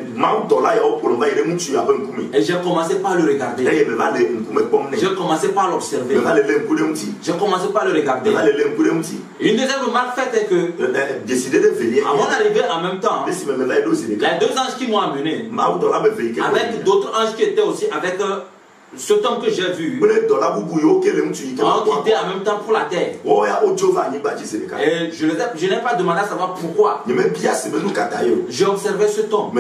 j'ai commencé par le regarder. J'ai commencé par l'observer. J'ai commencé par le regarder. Une deuxième remarque faite est que à mon arrivée en même temps, les deux anges qui m'ont amené avec d'autres anges qui étaient aussi avec cet homme que j'ai vu ont quitté en même temps pour la terre. Et je n'ai pas demandé à savoir pourquoi. J'ai observé cet homme.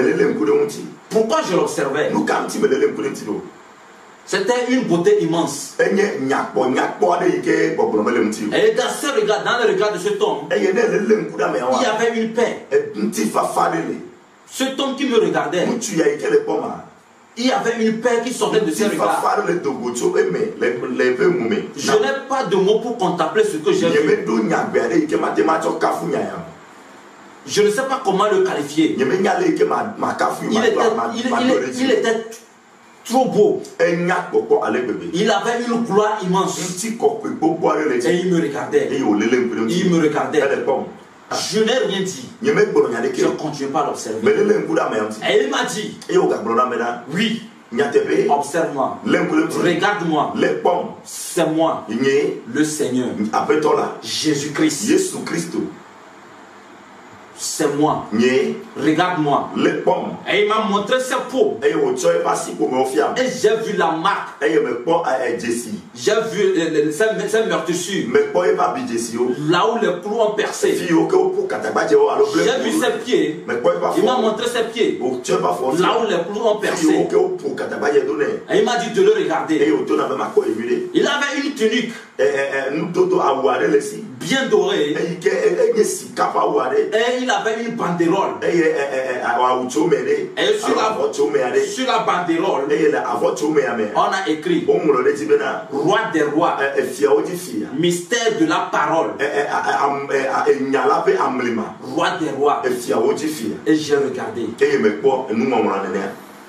Pourquoi je l'observais? C'était une beauté immense. Et dans ce regard, dans le regard de cet homme, il y avait une paix. Cet homme qui me regardait, il y avait une paix qui sortait de ses regards. Je n'ai pas de mots pour contempler ce que j'ai vu. Je ne sais pas comment le qualifier. Il était trop beau. Il avait une gloire immense. Et il me regardait. Il me regardait. Je n'ai rien dit. Je continue pas à l'observer. Et il m'a dit, oui, observe-moi, regarde-moi, c'est moi, le Seigneur, Jésus-Christ. C'est moi. Regarde-moi. Et il m'a montré ses peaux. Et j'ai vu la marque. J'ai vu ses meurtrissures. Là où les clous ont percé. J'ai vu ses pieds. Il m'a montré ses pieds. Là où les clous ont percé. Et il m'a dit de le regarder. Il avait une tunique bien dorée. Et il avait une banderole. Et sur la banderole, on a écrit Roi des rois, mystère de la parole. Roi des rois. Et j'ai regardé.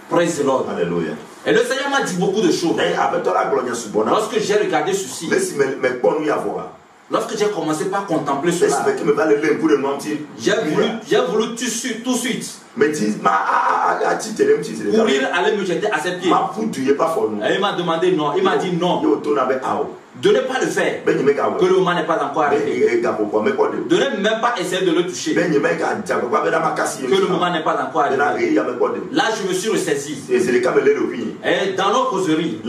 Praise the Lord. Alléluia. Et le Seigneur m'a dit beaucoup de choses. Lorsque j'ai regardé ceci, lorsque j'ai commencé par contempler cela, j'ai voulu tout de suite courir, aller me jeter à ses pieds. Et il m'a demandé non. Il m'a dit non. De ne pas le faire, que le moment n'est pas encore arrivé. De ne même pas essayer de le toucher, que le moment n'est pas encore arrivé. Là, je me suis ressaisi. Et dans nos causeries,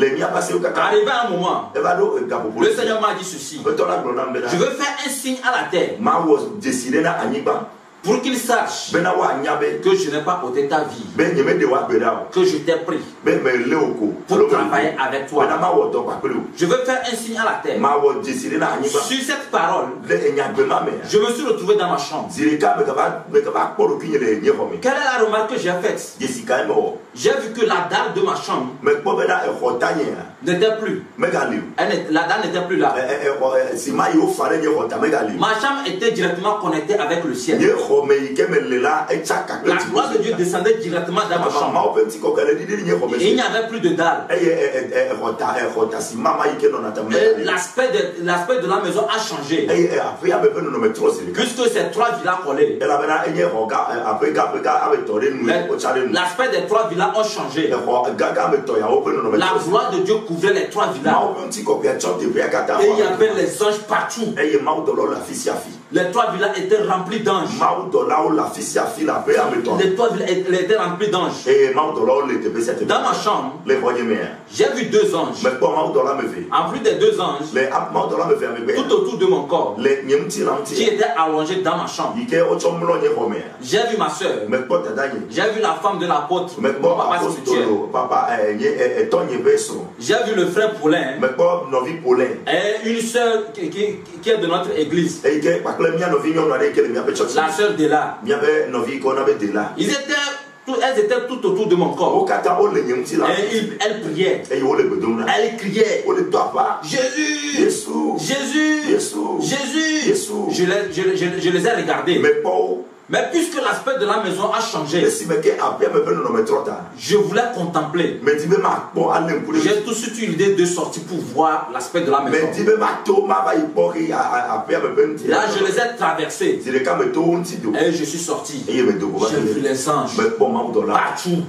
arrivé à un moment, le Seigneur m'a dit ceci: je veux faire un signe à la terre pour qu'il sache que je n'ai pas ôté ta vie, que je t'ai pris pour travailler avec toi. Je veux faire un signe à la terre. Sur cette parole, je me suis retrouvé dans ma chambre. Quelle est la remarque que j'ai faite? J'ai vu que la dalle de ma chambre n'était plus. La dalle n'était plus là. Ma chambre était directement connectée avec le ciel. La gloire de Dieu descendait directement dans ma chambre. Et il n'y avait plus de dalle. L'aspect de la maison a changé. Puisque ces trois villas collaient. L'aspect des trois villas ont changé. La gloire de Dieu couvrait les trois villas. Et il y avait les anges partout. Les trois villas étaient remplies d'anges. Les trois villas étaient remplies d'anges. Dans ma chambre, j'ai vu deux anges. En plus des deux anges, tout autour de mon corps, qui étaient allongés dans ma chambre. J'ai vu ma soeur. J'ai vu la femme de l'apôtre, mon papa spirituel. J'ai vu le frère Paulin et une soeur qui est de notre église. La soeur de là. Elles étaient tout autour de mon corps. Et elles priaient. Elles criaient: Jésus, Jésus, Jésus. Je les ai regardées. Mais puisque l'aspect de la maison a changé, je voulais contempler. J'ai tout de suite eu l'idée de sortir pour voir l'aspect de la maison. Là, je les ai traversés. Et je suis sorti. J'ai vu les anges partout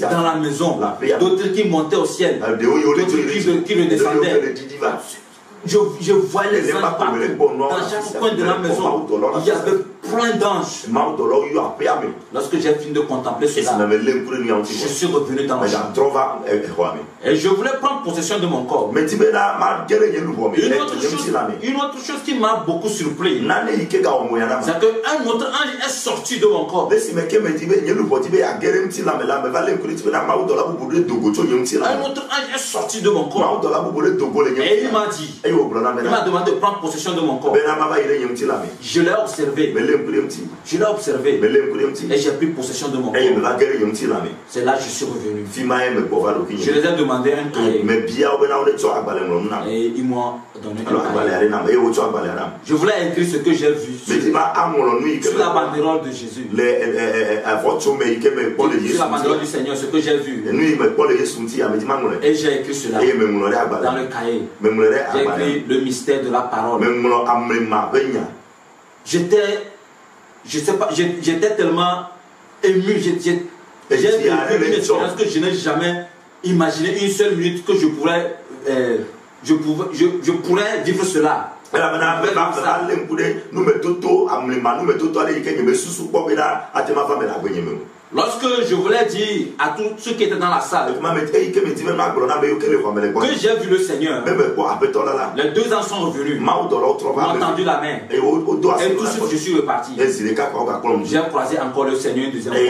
dans la maison. D'autres qui montaient au ciel, d'autres qui redescendaient. Je voyais les anges partout. Dans chaque coin de la maison, il y avait plein d'anges. Lorsque j'ai fini de contempler cela, je suis revenu dans ma chambre. Et je voulais prendre possession de mon corps. Une autre chose qui m'a beaucoup surpris, c'est qu'un autre ange est sorti de mon corps. Un autre ange est sorti de mon corps. Et il m'a dit, il m'a demandé de prendre possession de mon corps. Je l'ai observé. Je l'ai observé. Et j'ai pris possession de mon corps. C'est là que je suis revenu. Je les ai demandé un cahier. Et ils m'ont donné un cahier. Je voulais écrire ce que j'ai vu sur la banderole de Jésus. Sur la banderole du Seigneur, ce que j'ai vu. Et j'ai écrit cela dans le cahier. J'ai écrit le mystère de la parole. J'étais tellement ému. J'ai vécu une expérience que je n'ai jamais imaginé une seule minute que je pourrais vivre cela. Lorsque je voulais dire à tous ceux qui étaient dans la salle que j'ai vu le Seigneur, les deux anges sont revenus, m'ont tendu la main, et tout de suite je suis reparti. J'ai croisé encore le Seigneur une deuxième fois.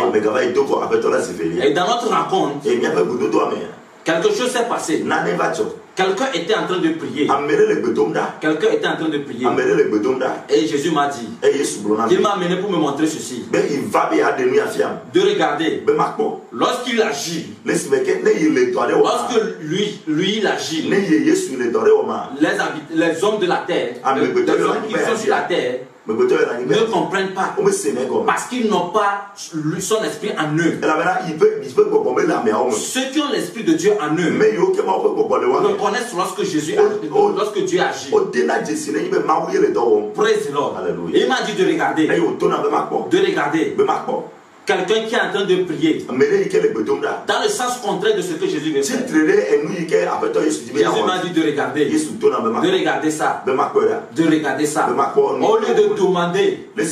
Et dans notre rencontre, quelque chose s'est passé. Quelqu'un était en train de prier. Quelqu'un était en train de prier. Et Jésus m'a dit, il m'a amené pour me montrer ceci. De regarder. Lorsqu'il agit, lorsque lui il agit, les hommes de la terre, les hommes qui sont sur la terre, ne comprennent pas parce qu'ils n'ont pas son esprit en eux. Ceux qui ont l'esprit de Dieu en eux reconnaissent lorsque Dieu agit. Praise the Lord. Et il m'a dit de regarder. De regarder. Quelqu'un qui est en train de prier dans le sens contraire de ce que Jésus veut faire. Jésus m'a dit de regarder. De regarder ça. De regarder ça. Au lieu de demander à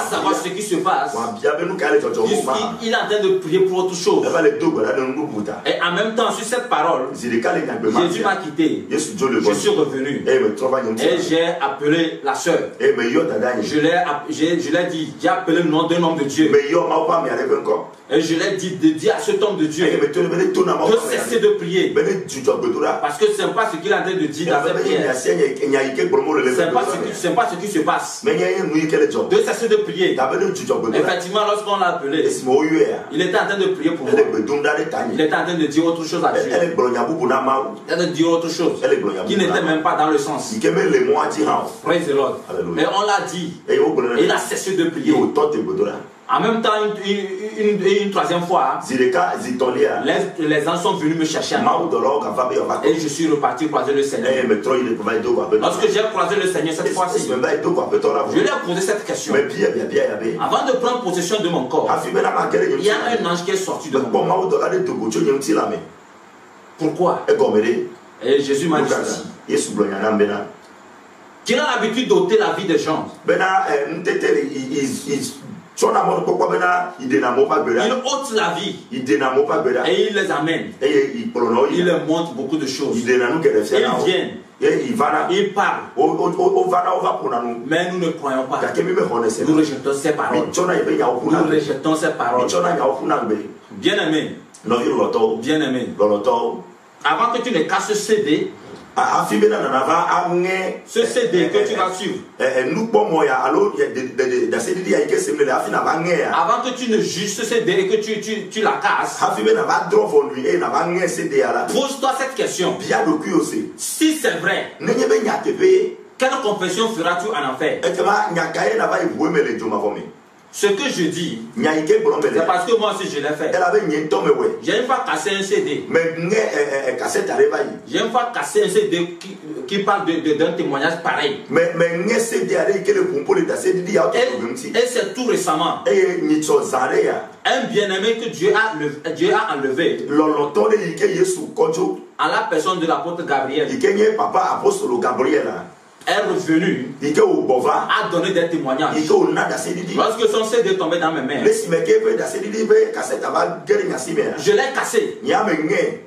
savoir ce qui se passe, il est en train de prier pour autre chose. Et en même temps, sur cette parole, Jésus m'a quitté. Je suis revenu. Et j'ai appelé la sœur. Je l'ai dit, j'ai appelé le nom d'un homme de Dieu. Et je l'ai dit de dire à cet homme de Dieu de cesser de prier. Parce que ce n'est pas ce qu'il est en train de dire dans cette prière. Ce n'est pas ce qui se passe. De cesser de prier. Effectivement, lorsqu'on l'a appelé, il était en train de prier pour moi. Il était en train de dire autre chose à Dieu. Il était en train de dire autre chose qui n'était même pas dans le sens. Praise the Lord. Mais on l'a dit. Et il a cessé de prier. En même temps, une troisième fois, les anges sont venus me chercher. Et je suis reparti croiser le Seigneur. Lorsque j'ai croisé le Seigneur cette fois-ci, je lui ai posé cette question. Avant de prendre possession de mon corps, il y a un ange qui est sorti de mon corps. Pourquoi? Et Jésus m'a dit ceci. Qu'il a l'habitude d'ôter la vie des gens. Il ôte la vie et il les amène. Il leur montre beaucoup de choses. Ils viennent. Il parle. Mais nous ne croyons pas. Nous rejetons ces paroles. Nous rejetons ces paroles. Bien-aimé. Bien-aimé. Avant que tu ne casses ce CD, ce CD que tu vas suivre, avant que tu ne juges ce CD et que tu la casses, pose-toi cette question. Si c'est vrai, quelle confession feras-tu en enfer? Ce que je dis, c'est parce que moi aussi je l'ai fait. J'ai une fois cassé un CD. J'ai une fois cassé un CD qui parle d'un témoignage pareil. Et c'est tout récemment. Un bien-aimé que Dieu a enlevé à la personne de l'apôtre Gabriel. est revenu, a donné des témoignages. Lorsque son CD est tombé dans mes mains, je l'ai cassé.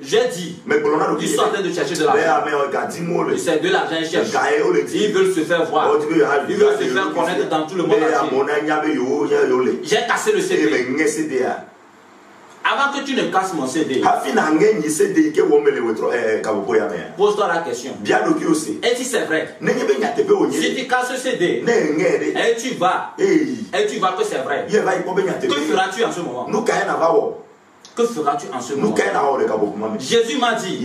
J'ai dit, ils sont en train de chercher de l'argent. C'est de l'argent qu'ils cherchent. Ils veulent se faire voir. Ils veulent se faire connaître dans tout le monde entier. J'ai cassé le CD. Avant que tu ne casses mon CD, pose-toi la question. Et si c'est vrai, si tu casses ce CD, et tu vas que c'est vrai, que feras-tu en ce moment? Que feras-tu en ce moment? Jésus m'a dit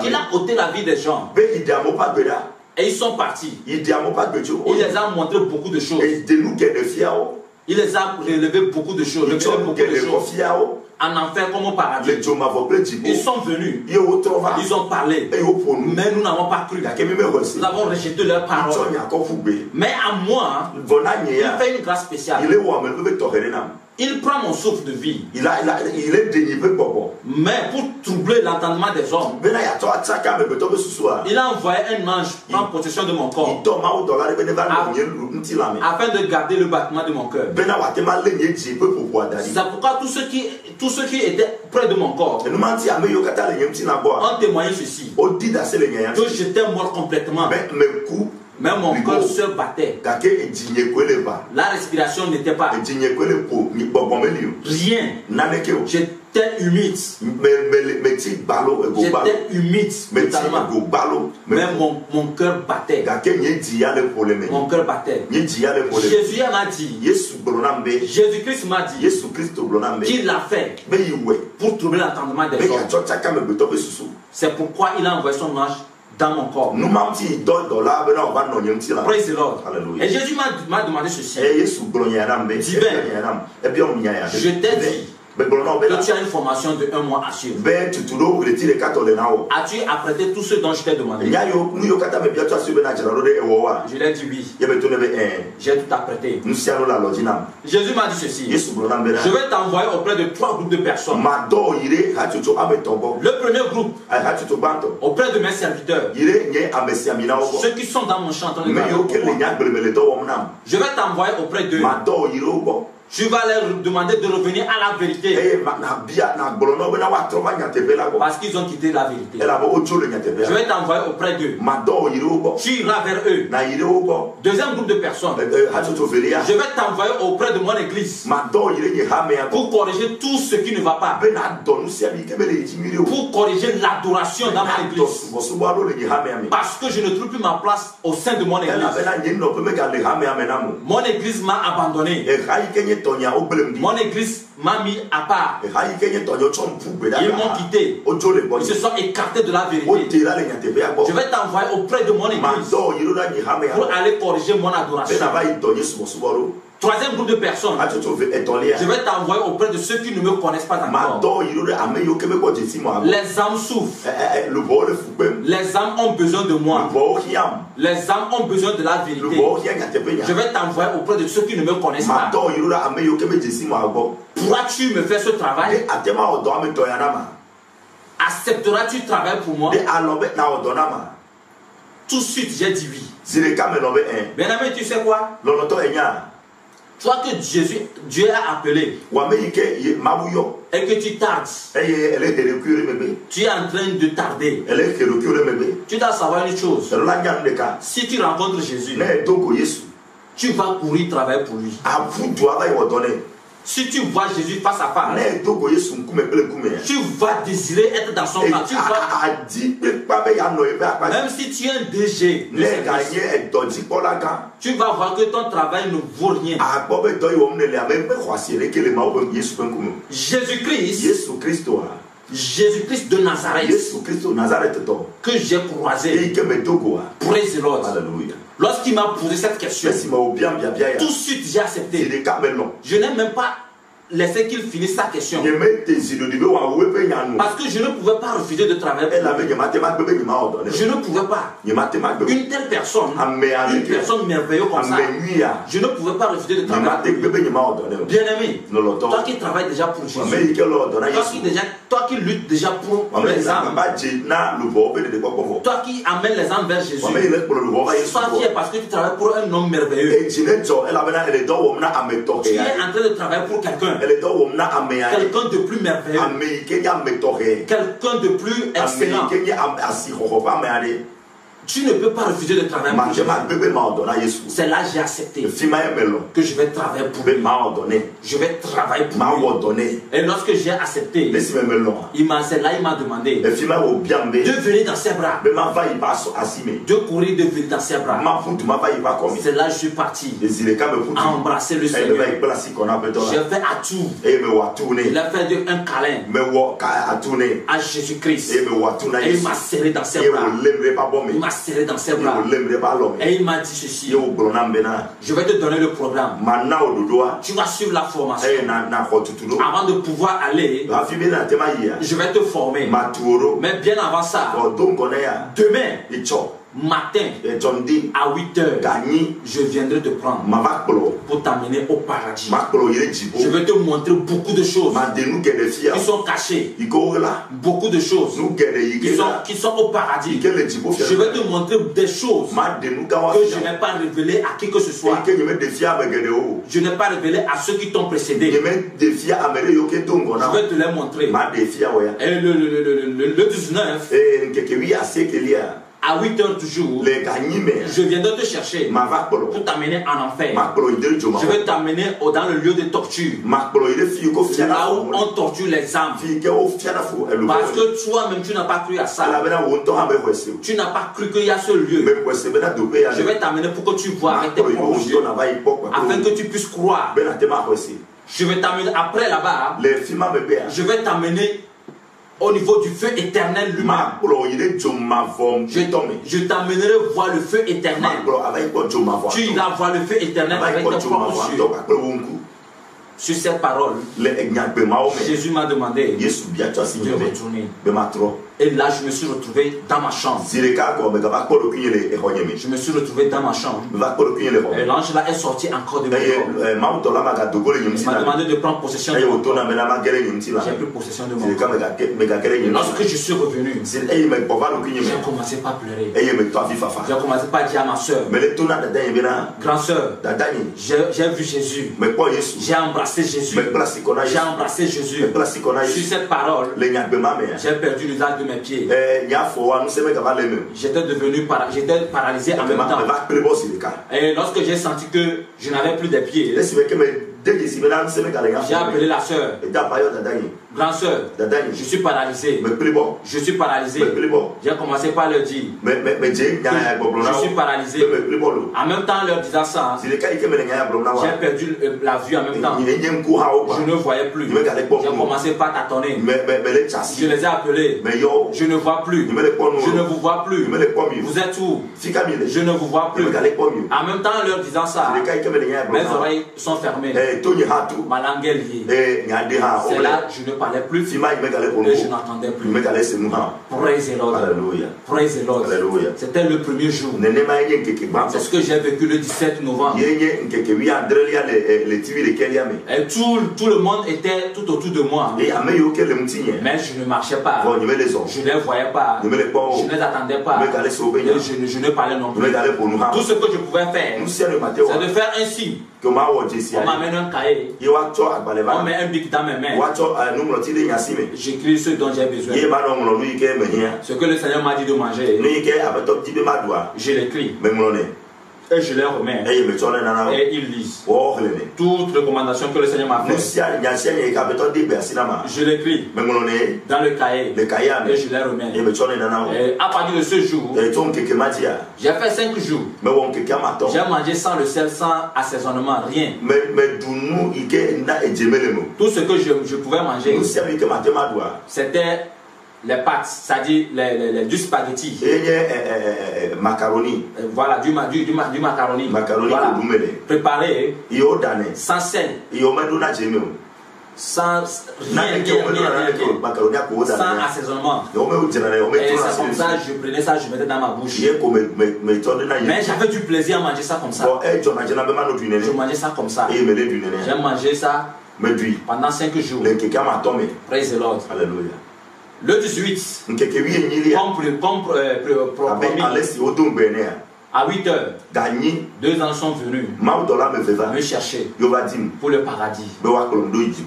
qu'il a ôté la vie des gens. Et ils sont partis. Il les a montré beaucoup de choses. Il les a relevé beaucoup de choses. En enfer comme au paradis. Ils sont venus. Ils ont parlé. Mais nous n'avons pas cru. Nous avons rejeté leurs paroles. Mais à moi, il fait une grâce spéciale. Il prend mon souffle de vie. Mais pour troubler l'entendement des hommes, il a envoyé un ange prendre possession de mon corps afin de garder le battement de mon cœur. C'est pourquoi tous ceux qui étaient près de mon corps ont témoigné ceci, que j'étais mort complètement. Mais mon cœur se battait. La respiration n'était pas. Rien. J'étais humide. J'étais humide totalement. Mais mon cœur battait. Mon cœur battait. Jésus m'a dit. Jésus-Christ m'a dit qu'il l'a fait pour troubler l'entendement des hommes. C'est pourquoi il a envoyé son ange dans mon corps. Praise the Lord. Et Jésus m'a demandé ceci. Dis bien, je t'ai dit que tu as une formation de 1 mois à suivre. As-tu apprêté tout ce dont je t'ai demandé? Je l'ai dit oui. J'ai tout apprêté. Jésus m'a dit ceci. Je vais t'envoyer auprès de 3 groupes de personnes. Le premier groupe, auprès de mes serviteurs, ceux qui sont dans mon champ. Je vais t'envoyer auprès d'eux. Tu vas leur demander de revenir à la vérité. Parce qu'ils ont quitté la vérité. Je vais t'envoyer auprès d'eux. Tu iras vers eux. Deuxième groupe de personnes. Je vais t'envoyer auprès de mon église. Pour corriger tout ce qui ne va pas. Pour corriger l'adoration dans mon église. Parce que je ne trouve plus ma place au sein de mon église. Mon église m'a abandonné. Mon église m'a mis à part. Ils m'ont quitté. Ils se sont écartés de la vérité. Je vais t'envoyer auprès de mon église pour aller corriger mon adoration. Troisième groupe de personnes, je vais t'envoyer auprès de ceux qui ne me connaissent pas encore. Les âmes souffrent. Les âmes ont besoin de moi. Les âmes ont besoin de la vérité. Je vais t'envoyer auprès de ceux qui ne me connaissent pas. Pourras-tu me faire ce travail? Accepteras-tu le travail pour moi? Tout de suite, j'ai dit oui. Bien aimé, tu sais quoi? Toi que Dieu a appelé et que tu tardes, tu es en train de tarder. Tu dois savoir une chose. Si tu rencontres Jésus, tu vas courir travailler pour lui. Si tu vois Jésus face à face, tu vas désirer être dans son camp. Même si tu es un DG, tu vas voir que ton travail ne vaut rien. Jésus-Christ de Nazareth, que j'ai croisé. Praise the Lord. Lorsqu'il m'a posé cette question, tout de suite j'ai accepté. Je n'ai même pas laissé qu'il finisse sa question. Parce que je ne pouvais pas refuser de travailler pour lui. Je ne pouvais pas. Une telle personne, une personne merveilleuse comme ça, je ne pouvais pas refuser de travailler pour lui. Bien-aimé, toi qui travailles déjà pour Jésus, toi qui luttes déjà pour les âmes, toi qui amènes les âmes vers Jésus, sois fier parce que tu travailles pour un homme merveilleux. Tu es en train de travailler pour quelqu'un. Quelqu'un de plus merveilleux. Quelqu'un de plus excellent. Tu ne peux pas refuser de travailler pour Jésus. C'est là que j'ai accepté que je vais travailler pour lui. Je vais travailler pour lui. Et lorsque j'ai accepté, c'est là il m'a demandé de venir dans ses bras. De courir, de venir dans ses bras. C'est là que je suis parti à embrasser le Seigneur. J'ai fait à tout. Il a fait un câlin à Jésus-Christ. Et il m'a serré dans ses bras. Il m'a serré dans ses bras. Et il m'a dit ceci: je vais te donner le programme. Tu vas suivre la formation. Avant de pouvoir aller, je vais te former. Mais bien avant ça, demain matin à 8h, je viendrai te prendre pour t'amener au paradis. Je vais te montrer beaucoup de choses qui sont cachées. Beaucoup de choses qui sont au paradis. Je vais te montrer des choses que je n'ai pas révélées à qui que ce soit. Je n'ai pas révélé à ceux qui t'ont précédé. Je vais te les montrer. Et le 19, à 8h toujours, je viendrai te chercher pour t'amener en enfer. Je vais t'amener dans le lieu de torture. Là où on torture les âmes. Parce que toi-même tu n'as pas cru à ça. Tu n'as pas cru qu'il y a ce lieu. Je vais t'amener pour que tu vois avec tes propres yeux, afin que tu puisses croire. Je vais t'amener après là-bas. Je vais t'amener au niveau du feu éternel lui-même. Je t'amènerai voir le feu éternel. Tu iras voir le feu éternel avec tes propres yeux. Sur cette parole, Jésus m'a demandé de retourner. Et là, je me suis retrouvé dans ma chambre. Je me suis retrouvé dans ma chambre. Et l'ange là est sorti encore de mon corps. Il m'a demandé de prendre possession de mon corps. J'ai pris possession de mon corps. Et lorsque je suis revenu, j'ai commencé par pleurer. J'ai commencé par dire à ma soeur: grand soeur, j'ai vu Jésus. J'ai embrassé Jésus. J'ai embrassé Jésus. Sur cette parole, j'ai perdu l'usage de mes pieds. J'étais paralysé en même temps. Et lorsque j'ai senti que je n'avais plus de pieds, j'ai appelé la soeur: grand soeur, je suis paralysé. Je suis paralysé. J'ai commencé par leur dire je suis paralysé. En même temps, leur disant ça, j'ai perdu la vue en même temps. Je ne voyais plus. J'ai commencé par tâtonner. Je les ai appelés: je ne vois plus. Je ne vous vois plus. Vous êtes où? Je ne vous vois plus. En même temps, leur disant ça, mes oreilles sont fermées. Ma langue est liée. C'est là que je ne parlais plus et je n'entendais plus. Praise the Lord. Praise the Lord. C'était le premier jour. C'est ce que j'ai vécu le 17 novembre. Et tout le monde était tout autour de moi. Mais je ne marchais pas. Je ne les voyais pas. Je ne les attendais pas. Et je ne parlais non plus. Tout ce que je pouvais faire, c'est de faire un signe. On m'amène un cahier. On met un bic dans mes mains. J'écris ce dont j'ai besoin. Ce que le Seigneur m'a dit de manger, je l'écris. Et je les remets. Et ils lisent. Toute recommandation que le Seigneur m'a faite, je l'écris dans le cahier. Et je les remets. Et à partir de ce jour, j'ai fait 5 jours. J'ai mangé sans le sel, sans assaisonnement, rien. Tout ce que je pouvais manger, c'était les pâtes, c'est-à-dire du spaghetti. Macaroni. Voilà, du macaroni. Macaroni, voilà. Préparé sans sel. sans rien, sans assaisonnement. Et c'est comme ça, je prenais ça, je mettais dans ma bouche. Mais j'avais du plaisir à manger ça comme ça. Je mangeais ça comme ça. J'ai mangé ça pendant 5 jours. Praise the Lord. Alléluia. Le 18, comme promis, à 8 heures, 2 ans sont venus me chercher pour le paradis.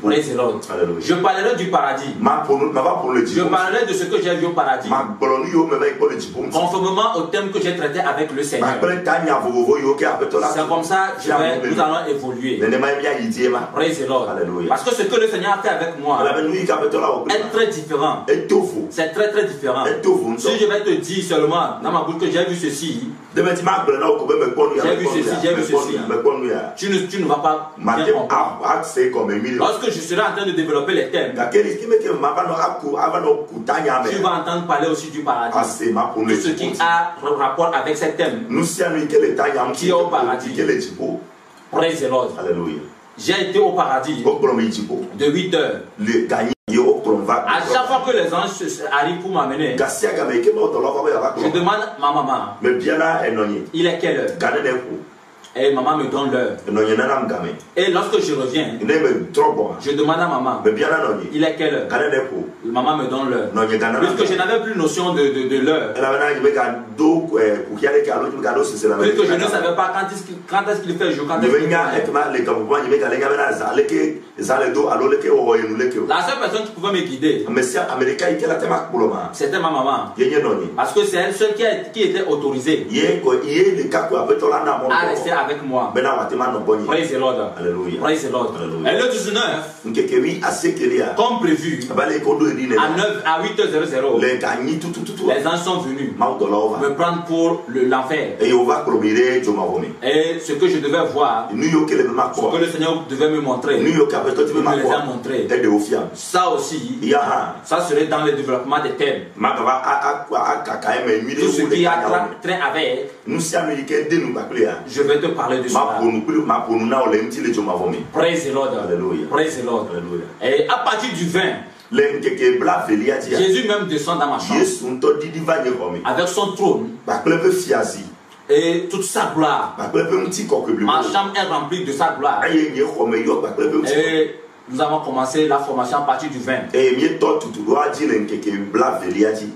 Praise the Lord. Je parlerai du paradis. Je parlerai de ce que j'ai vu au paradis. Conformément au thème que j'ai traité avec le Seigneur. C'est comme ça que nous allons évoluer. Praise the Lord. Parce que ce que le Seigneur a fait avec moi est très différent. C'est très très différent. Si je vais te dire seulement dans ma bouche que j'ai vu ceci, j'ai vu ceci, j'ai vu ceci, tu ne vas pas bien comprendre. Lorsque je serai en train de développer les thèmes, tu vas entendre parler aussi du paradis, de ce qui a rapport avec ces thèmes qui est au paradis. Praise the Lord. J'ai été au paradis de 8 heures. À chaque fois que les anges arrivent pour m'amener, je demande à ma maman, il est quelle heure? Et maman me donne l'heure. Et lorsque je reviens, je demande à maman, il est quelle heure? Maman me donne l'heure. Puisque je n'avais plus notion de l'heure. Puisque je ne savais pas quand est-ce qu'il fait jour, quand est-ce qu'il fait. La seule personne qui pouvait me guider, c'était ma maman. Parce que c'est elle seule qui était autorisée à rester avec moi. Praise the Lord. Alléluia. Praise the Lord. Et le 19, comme prévu, à 8h00, les anges sont venus me prendre pour l'enfer. Et ce que je devais voir, ce que le Seigneur devait me montrer, il me les a montrés. Ça aussi, ça serait dans le développement des thèmes. Tout ce qui a trait avec, je vais te parler de cela. Praise the Lord. Praise the Lord. Et à partir du 20, Jésus même descend dans ma chambre avec son trône et toute sa gloire. Ma chambre est remplie de sa gloire. Et nous avons commencé la formation à partir du 20.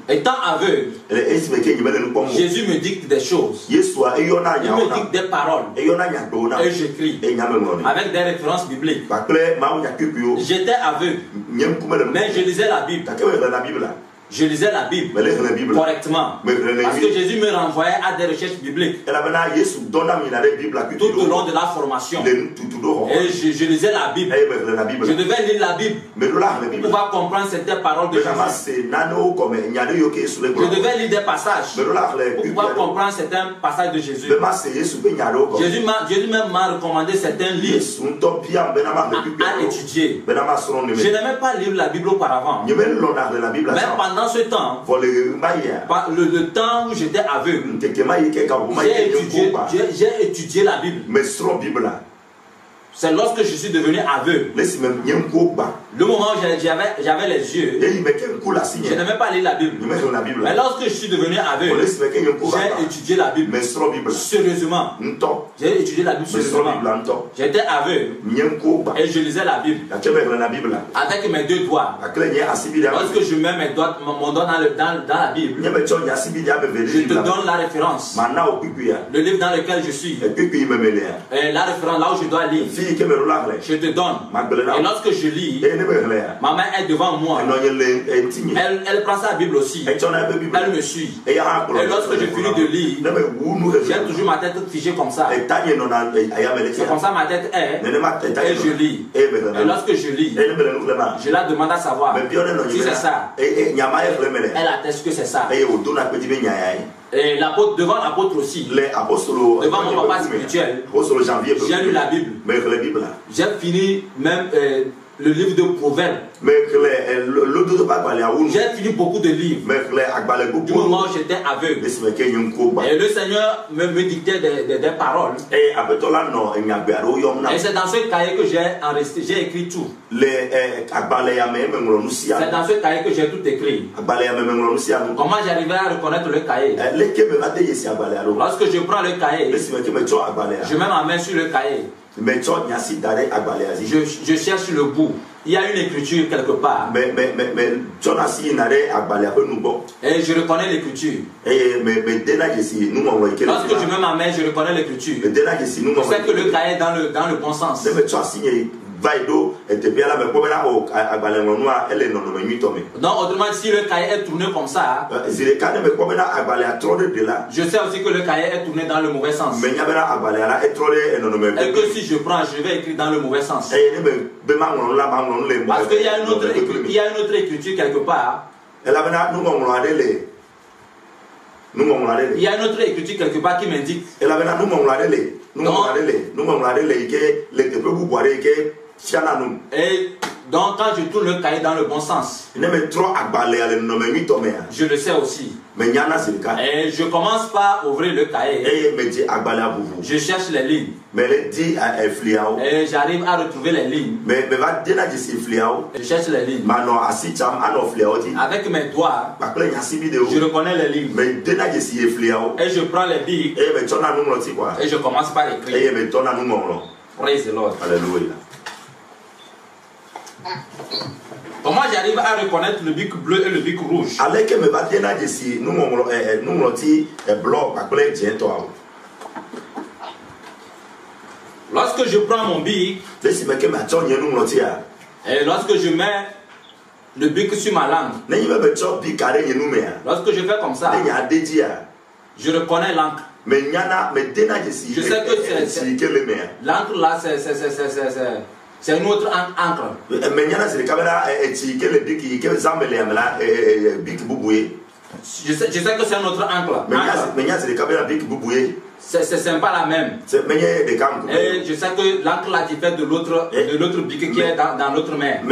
Étant aveugle, Jésus me dicte des choses. Il me dicte des paroles. Et j'écris avec des références bibliques. J'étais aveugle, mais je lisais la Bible. Je lisais la Bible correctement. Parce que Jésus me renvoyait à des recherches bibliques tout au long de la formation. Et je lisais la Bible. Je devais lire la Bible pour pouvoir comprendre certaines paroles de Jésus. Je devais lire des passages pour pouvoir comprendre certains passages de Jésus. Jésus même m'a recommandé certains livres à étudier. Je n'aimais pas lire la Bible auparavant. Mais pendant ce temps, le temps où j'étais aveugle, j'ai étudié la Bible. C'est lorsque je suis devenu aveugle, le moment où j'avais les yeux, je n'aimais pas lire la Bible. Mais lorsque je suis devenu aveugle, j'ai étudié la Bible sérieusement. J'ai étudié la Bible sérieusement. J'étais aveugle et je lisais la Bible avec mes 2 doigts. Lorsque je mets mon doigt dans la Bible, je te donne la référence, le livre dans lequel je suis, et la référence là où je dois lire. Je te donne. Et lorsque je lis, ma main est devant moi. Elle prend sa Bible aussi. Elle me suit. Et lorsque je finis de lire, j'ai toujours ma tête figée comme ça. C'est comme ça ma tête est. Et je lis. Et lorsque je lis, je la demande à savoir si c'est ça. Elle atteste que c'est ça. Et l'apôtre, devant l'apôtre aussi, devant mon papa spirituel, j'ai lu la Bible. J'ai fini même le livre de Proverbes. J'ai fini beaucoup de livres. Du moment où j'étais aveugle. Et le Seigneur me dictait des paroles. Et c'est dans ce cahier que j'ai écrit tout. C'est dans ce cahier que j'ai tout écrit. Comment j'arrivais à reconnaître le cahier? Lorsque je prends le cahier, je mets ma main sur le cahier. Je cherche le bout. Il y a une écriture quelque part. Et je reconnais l'écriture. Lorsque je mets ma main, je reconnais l'écriture. Je sais que le cahier est dans le bon sens. Donc autrement, si le cahier est tourné comme ça, je sais aussi que le cahier est tourné dans le mauvais sens. Et que si je prends, je vais écrire dans le mauvais sens. Parce qu'il y a une autre écriture quelque part. Il y a une autre écriture quelque part qui m'indique. Et donc quand je tourne le cahier dans le bon sens, je le sais aussi. Et je commence par ouvrir le cahier. Je cherche les lignes. Et j'arrive à retrouver les lignes. Je cherche les lignes. Avec mes doigts, je reconnais les lignes. Et je prends les billes. Et je commence par écrire. Praise the Lord. Alléluia. Comment j'arrive à reconnaître le bic bleu et le bic rouge? Lorsque je prends mon bic et lorsque je mets le bic sur ma langue, lorsque je fais comme ça, je reconnais l'encre. Je sais que l'encre là, c'est une autre encre. Je sais que c'est un autre encre. C'est pas la même. Et je sais que l'encre là diffère de l'autre bic qui est dans l'autre main. Donc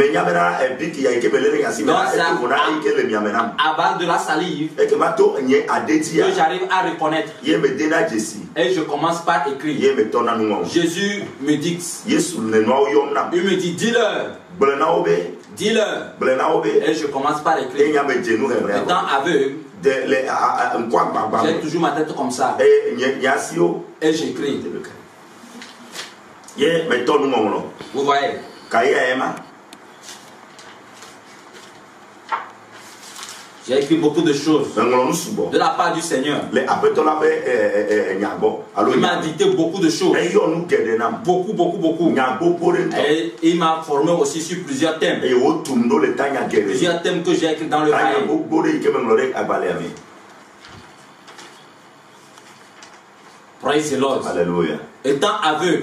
à base de la salive que j'arrive à reconnaître. Et je commence par écrire. Jésus me dit, il me dit, dis-leur. Dis-leur. Et je commence par écrire. Étant aveugle, j'ai toujours ma tête comme ça. Et j'écris. Vous voyez? J'ai écrit beaucoup de choses de la part du Seigneur. Il m'a dicté beaucoup de choses. Beaucoup. Et il m'a formé aussi sur plusieurs thèmes. Plusieurs thèmes que j'ai écrits dans le cahier. Praise the Lord. Alléluia. Étant aveugle.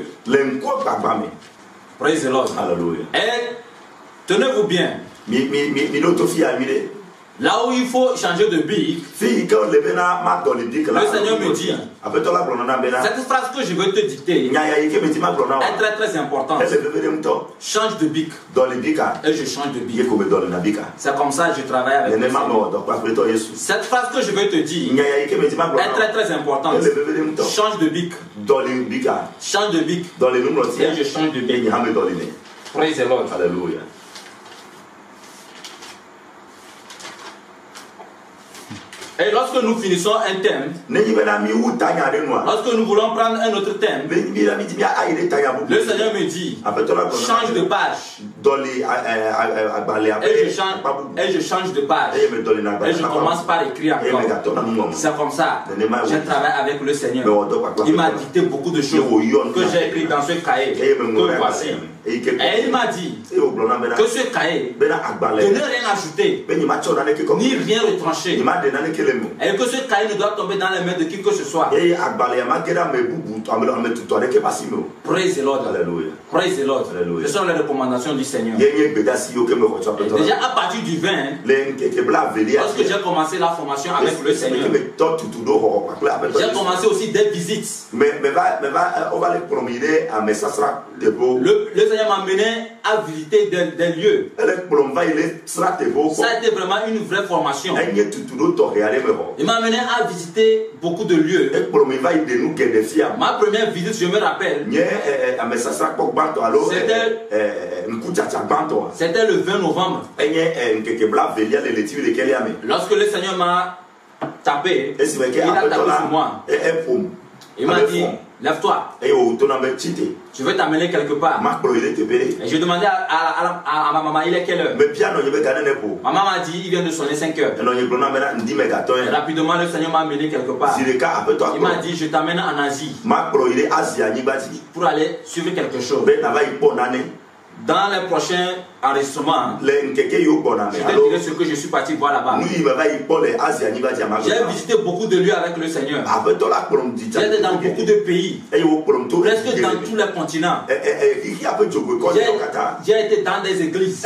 Praise the Lord. Alléluia. Et tenez-vous bien. Là où il faut changer de bic, le Seigneur me dit, cette phrase que je veux te dicter est très importante. Change de bic. Et je change de bic. C'est comme ça que je travaille avec le Seigneur. Cette phrase que je veux te dire est très importante. Change de bic. Change de bic. Et je change de bic. Praise the Lord. Alléluia. Et lorsque nous finissons un thème, lorsque nous voulons prendre un autre thème, le Seigneur me dit, change de page. Et je change de page. Et je commence par écrire encore. C'est comme ça. Je travaille avec le Seigneur. Il m'a dicté beaucoup de choses que j'ai écrites dans ce cahier. Que voici. Et il m'a dit que ce cahier de ne rien ajouter, ni rien retrancher. Et que ce cahier ne doit tomber dans les mains de qui que ce soit. Praise the Lord. Alléluia. Praise the Lord. Alléluia. Ce sont les recommandations du Seigneur. Seigneur. Et déjà à partir du 20, lorsque j'ai commencé la formation avec le Seigneur, j'ai commencé aussi des visites. Le Seigneur m'a mené à visiter des lieux. Ça a été vraiment une vraie formation. Il m'a mené à visiter beaucoup de lieux. Ma première visite, je me rappelle, c'était le 20 novembre. Lorsque le Seigneur m'a tapé, il a tapé sur moi. Il m'a dit, lève-toi. Je vais t'amener quelque part. Et je demandais à ma maman, il est quelle heure? Ma maman m'a dit, il vient de sonner 5 heures. Et rapidement, le Seigneur m'a amené quelque part. Il m'a dit, je t'amène en Asie pour aller suivre quelque chose. Dans les prochains enregistrements, je te dirai ce que je suis parti voir là-bas. J'ai visité beaucoup de lieux avec le Seigneur. J'ai été dans beaucoup de pays, presque dans tous les continents. J'ai été dans des églises.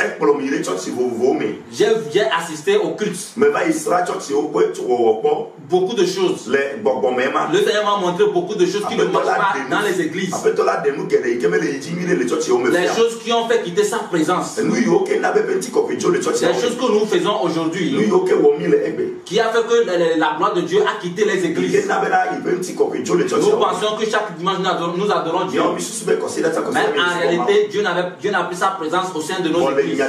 J'ai assisté aux cultes. Beaucoup de choses. Le Seigneur m'a montré beaucoup de choses qui ne marchent pas dans les églises. Les choses qui ont fait quitter sa présence. Les choses que nous faisons aujourd'hui, qui a fait que la gloire de Dieu a quitté les églises. Nous pensons que chaque dimanche nous adorons Dieu. Mais en réalité, Dieu n'a plus sa présence au sein de nos églises.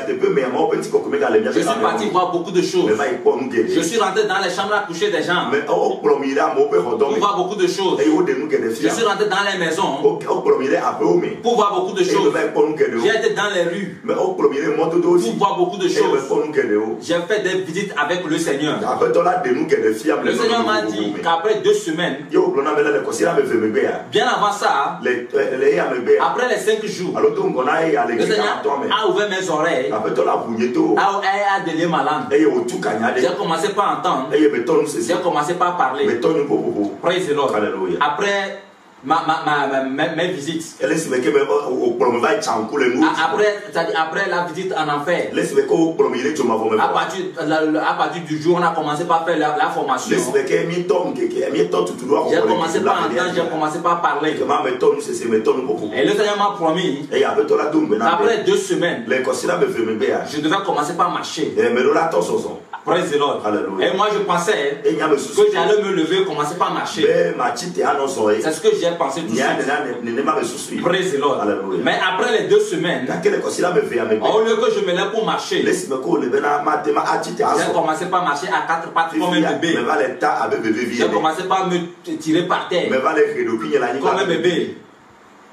Je suis parti voir beaucoup de choses. Je suis rentré dans les chambres à coucher des gens pour voir beaucoup de choses. Je suis rentré dans les maisons pour voir beaucoup de choses. J'ai été dans les rues pour voir beaucoup de choses. J'ai fait des visites avec le Seigneur. Le Seigneur m'a dit qu'après 2 semaines, bien avant ça, après les 5 jours, le Seigneur a ouvert mes oreilles, a délié ma langue. J'ai commencé par entendre, j'ai commencé par parler. Praise the Lord. Après mes visites, après la visite en enfer, à partir du jour où on a commencé par faire la formation, j'ai commencé par entendre, j'ai commencé par parler. Et le Seigneur m'a promis, après 2 semaines, je devais commencer par marcher. Praise the Lord. Et moi je pensais que j'allais me lever et commencer par marcher. C'est ce que j'ai pensé tout de suite. Praise the Lord. Mais après les 2 semaines, au lieu que je me lève pour marcher, j'ai commencé par marcher à 4 pattes comme un bébé. J'ai commencé par me tirer par terre comme un bébé.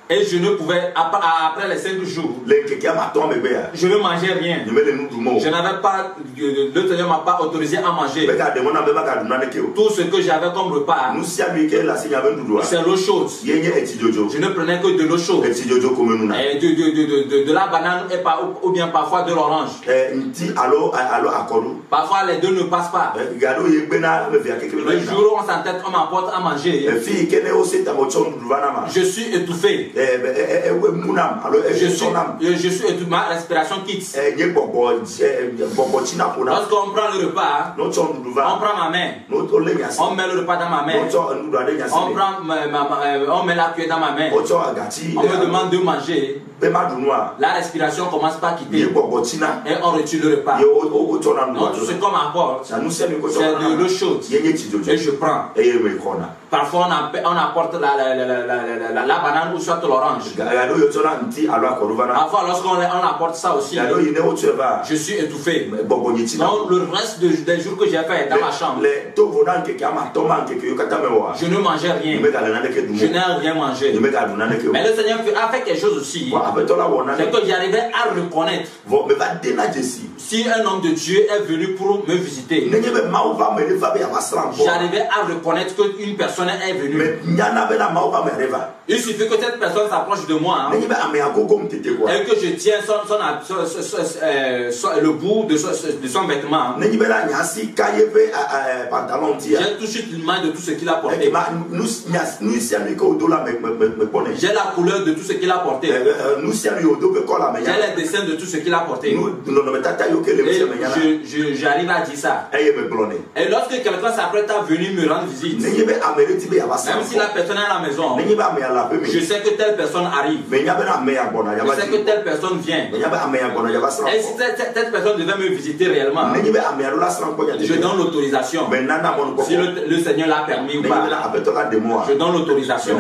Et je ne pouvais, après les 5 jours, je ne mangeais rien. Je n'avais pas, le Seigneur ne m'a pas autorisé à manger. Tout ce que j'avais comme repas, c'est l'eau chaude. Je ne prenais que de l'eau chaude. Et de la banane ou bien parfois de l'orange. Parfois les deux ne passent pas. Le jour où on s'entête, on m'apporte à manger. Je suis étouffé. Je suis étouffé, ma respiration quitte. Lorsqu'on prend le repas, on prend ma main, on met le repas dans ma main, on met la cuillère dans ma main, on me demande de manger. La respiration commence par quitter et on retire le repas. Donc tout ce qu'on m'apporte, c'est de l'eau chaude et je prends. Parfois on apporte la banane ou soit l'orange. Parfois lorsqu'on apporte ça aussi, je suis étouffé. Donc le reste des jours que j'ai fait dans ma chambre, je ne mangeais rien. Je n'ai rien mangé. Mais le Seigneur a fait quelque chose aussi. C'est que j'arrivais à reconnaître si un homme de Dieu est venu pour me visiter. J'arrivais à reconnaître qu'une personne personne est venue. Il suffit que cette personne s'approche de moi, hein, et que je tiens le bout de son vêtement. J'ai touché l'image de tout ce qu'il a porté. J'ai la couleur de tout ce qu'il a porté. J'ai les dessins de tout ce qu'il a porté. Et j'arrive à dire ça. Et lorsque quelqu'un s'apprête à venir me rendre visite, même si la personne est à la maison, je sais que telle personne arrive. Je sais que telle personne vient. Et si telle personne devait me visiter réellement, je donne l'autorisation. Si le Seigneur l'a permis ou pas, je donne l'autorisation.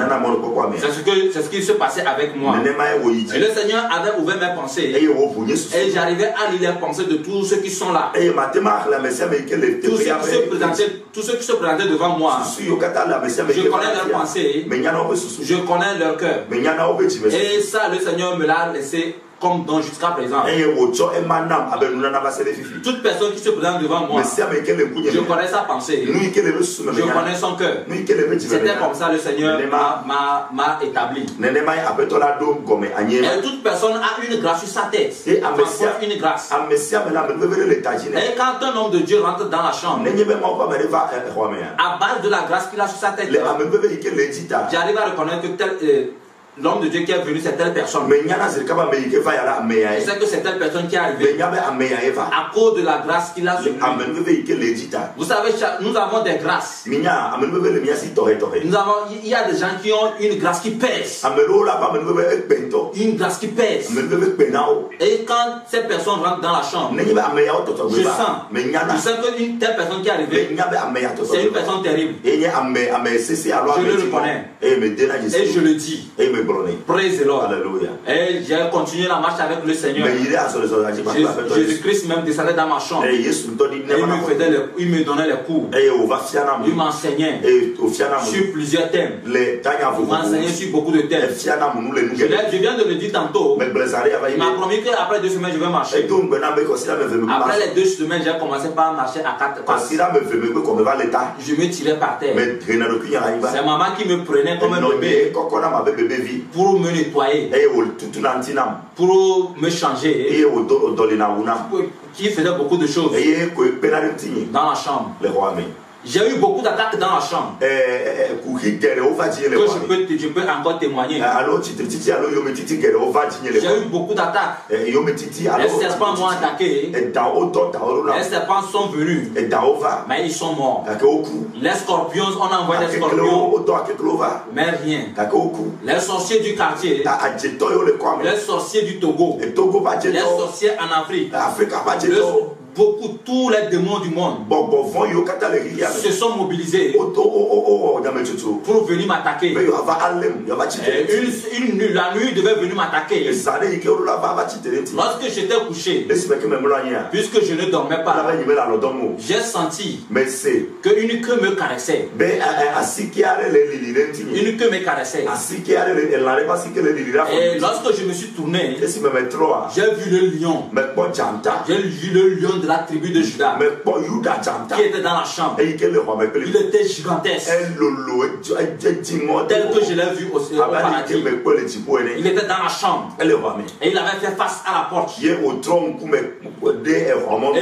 C'est ce qui se passait avec moi. Et le Seigneur avait ouvert mes pensées. Et j'arrivais à lire les pensées de tous ceux qui sont là. Tous ceux qui se présentaient devant moi. Je connais leurs pensées. Je connais leur cœur. Et ça, le Seigneur me l'a laissé comme don jusqu'à présent. Toute personne qui se présente devant moi, je connais sa pensée. Je connais son cœur. C'était comme ça le Seigneur m'a établi. Et toute personne a une grâce sur sa tête. Une grâce. Et quand un homme de Dieu rentre dans la chambre, à base de la grâce qu'il a sur sa tête, j'arrive à reconnaître que l'homme de Dieu qui est venu, c'est telle personne. Je sais que c'est telle personne qui est arrivée à cause de la grâce qu'il a sur lui. Vous savez, nous avons des grâces. Il y a des gens qui ont une grâce qui pèse. Une grâce qui pèse. Et quand cette personne rentre dans la chambre, je sens qu'une telle personne qui est arrivée, c'est une personne terrible. Je le reconnais. Et je le dis. Praise the Lord. Alléluia. Et j'ai continué la marche avec le Seigneur. Jésus-Christ même descendait dans ma chambre. Et il me donnait les cours. Il m'enseignait sur plusieurs thèmes. Il m'enseignait sur beaucoup de thèmes. Je viens de le dire tantôt. Il m'a promis qu'après 2 semaines je vais marcher. Après les 2 semaines, j'ai commencé par marcher à 4 pas. Je me tirais par terre. C'est maman qui me prenait comme un bébé pour me nettoyer, pour me changer, qui faisait beaucoup de choses dans la chambre. J'ai eu beaucoup d'attaques dans la chambre que je peux encore témoigner. J'ai eu beaucoup d'attaques. Les serpents m'ont attaqué. Les serpents sont venus, mais ils sont morts. Les scorpions, on a envoyé des scorpions, mais rien. Les sorciers du quartier, les sorciers du Togo, les sorciers en Afrique, tous les démons du monde se sont mobilisés pour venir m'attaquer. La nuit devait venir m'attaquer. Lorsque j'étais couché, puisque je ne dormais pas, j'ai senti qu'une queue me caressait. Une queue me caressait. Et lorsque je me suis tourné, j'ai vu le lion. J'ai vu le lion de la tribu de Juda qui était dans la chambre. Il était gigantesque, tel que je l'ai vu au paradis. Il était dans la chambre et il avait fait face à la porte. Et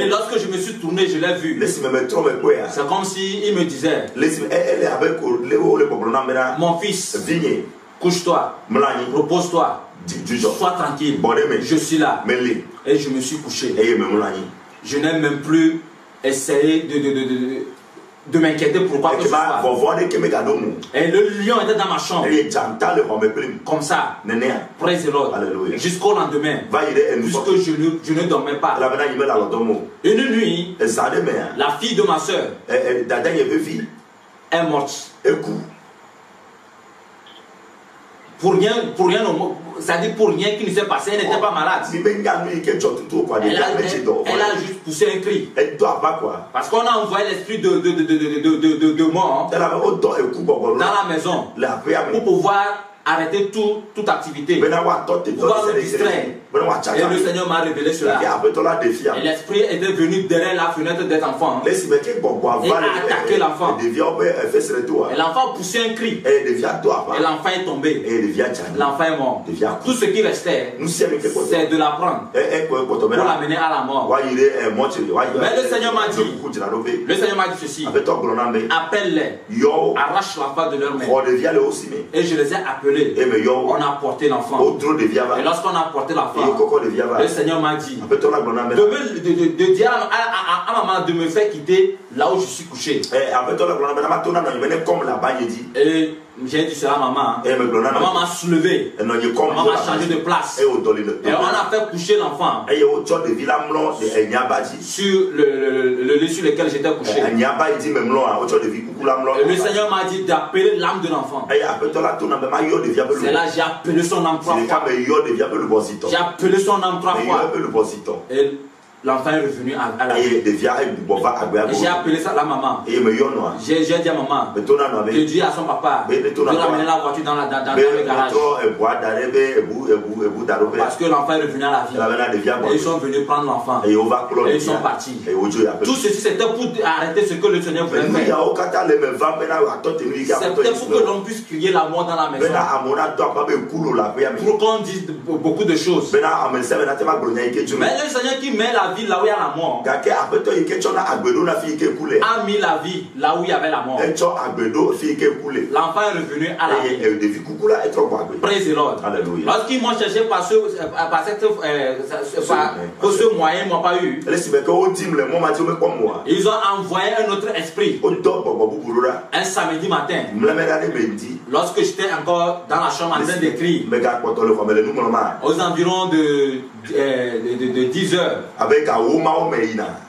lorsque je me suis tourné, je l'ai vu. C'est comme s'il me disait: mon fils, couche-toi, repose-toi, sois tranquille, je suis là. Et je me suis couché. Je n'ai même plus essayé de m'inquiéter pour quoi que ce soit. Et le lion était dans ma chambre. Comme ça. Praise the Lord. Jusqu'au lendemain. Puisque je ne dormais pas. Une nuit, la fille de ma soeur est morte. C'est-à-dire pour rien qui ne s'est passé, elle n'était pas malade. Elle a juste poussé un cri. Parce qu'on a envoyé l'esprit de mort dans la maison pour pouvoir arrêter toute activité, pouvoir me distraire. Et le Seigneur m'a révélé cela. Et l'esprit était venu derrière la fenêtre des enfants et a attaqué l'enfant. Et l'enfant a poussé un cri. Et l'enfant est tombé. L'enfant est mort. Tout ce qui restait, c'est de l'apprendre pour l'amener à la mort. Mais le Seigneur m'a dit ceci: appelle-les, arrache l'enfant de leur main. Et je les ai appelés. On a porté l'enfant. Et lorsqu'on a porté l'enfant, le Seigneur m'a dit de dire à maman de me faire quitter là où je suis couché. Et j'ai dit cela à maman. Maman m'a soulevé. Maman m'a changé de place. Et on a fait coucher l'enfant sur le lit sur lequel j'étais couché. Et le Seigneur m'a dit d'appeler l'âme de l'enfant. C'est là j'ai appelé son âme 3 fois. J'ai appelé son âme 3 fois. Et l'enfant est revenu à la vie. Et j'ai appelé ça la maman. J'ai dit à maman de dire à son papa de ramener la voiture dans le garage. Parce que l'enfant est revenu à la vie. Et ils sont venus prendre l'enfant. Et ils sont partis. Tout ceci c'était pour arrêter ce que le Seigneur voulait faire. C'était pour que l'on puisse crier la mort dans la maison. Pour qu'on dise beaucoup de choses. Mais le Seigneur qui met la vie là où il y a la mort a mis la vie là où il y avait la mort. L'enfant est revenu à la vie. Praise the Lord. Lorsqu'ils m'ont cherché par ce moyen, ils ne m'ont pas eu. Ils ont envoyé un autre esprit un samedi matin. Lorsque j'étais encore dans la chambre en train d'écrire, aux environs de 10 heures.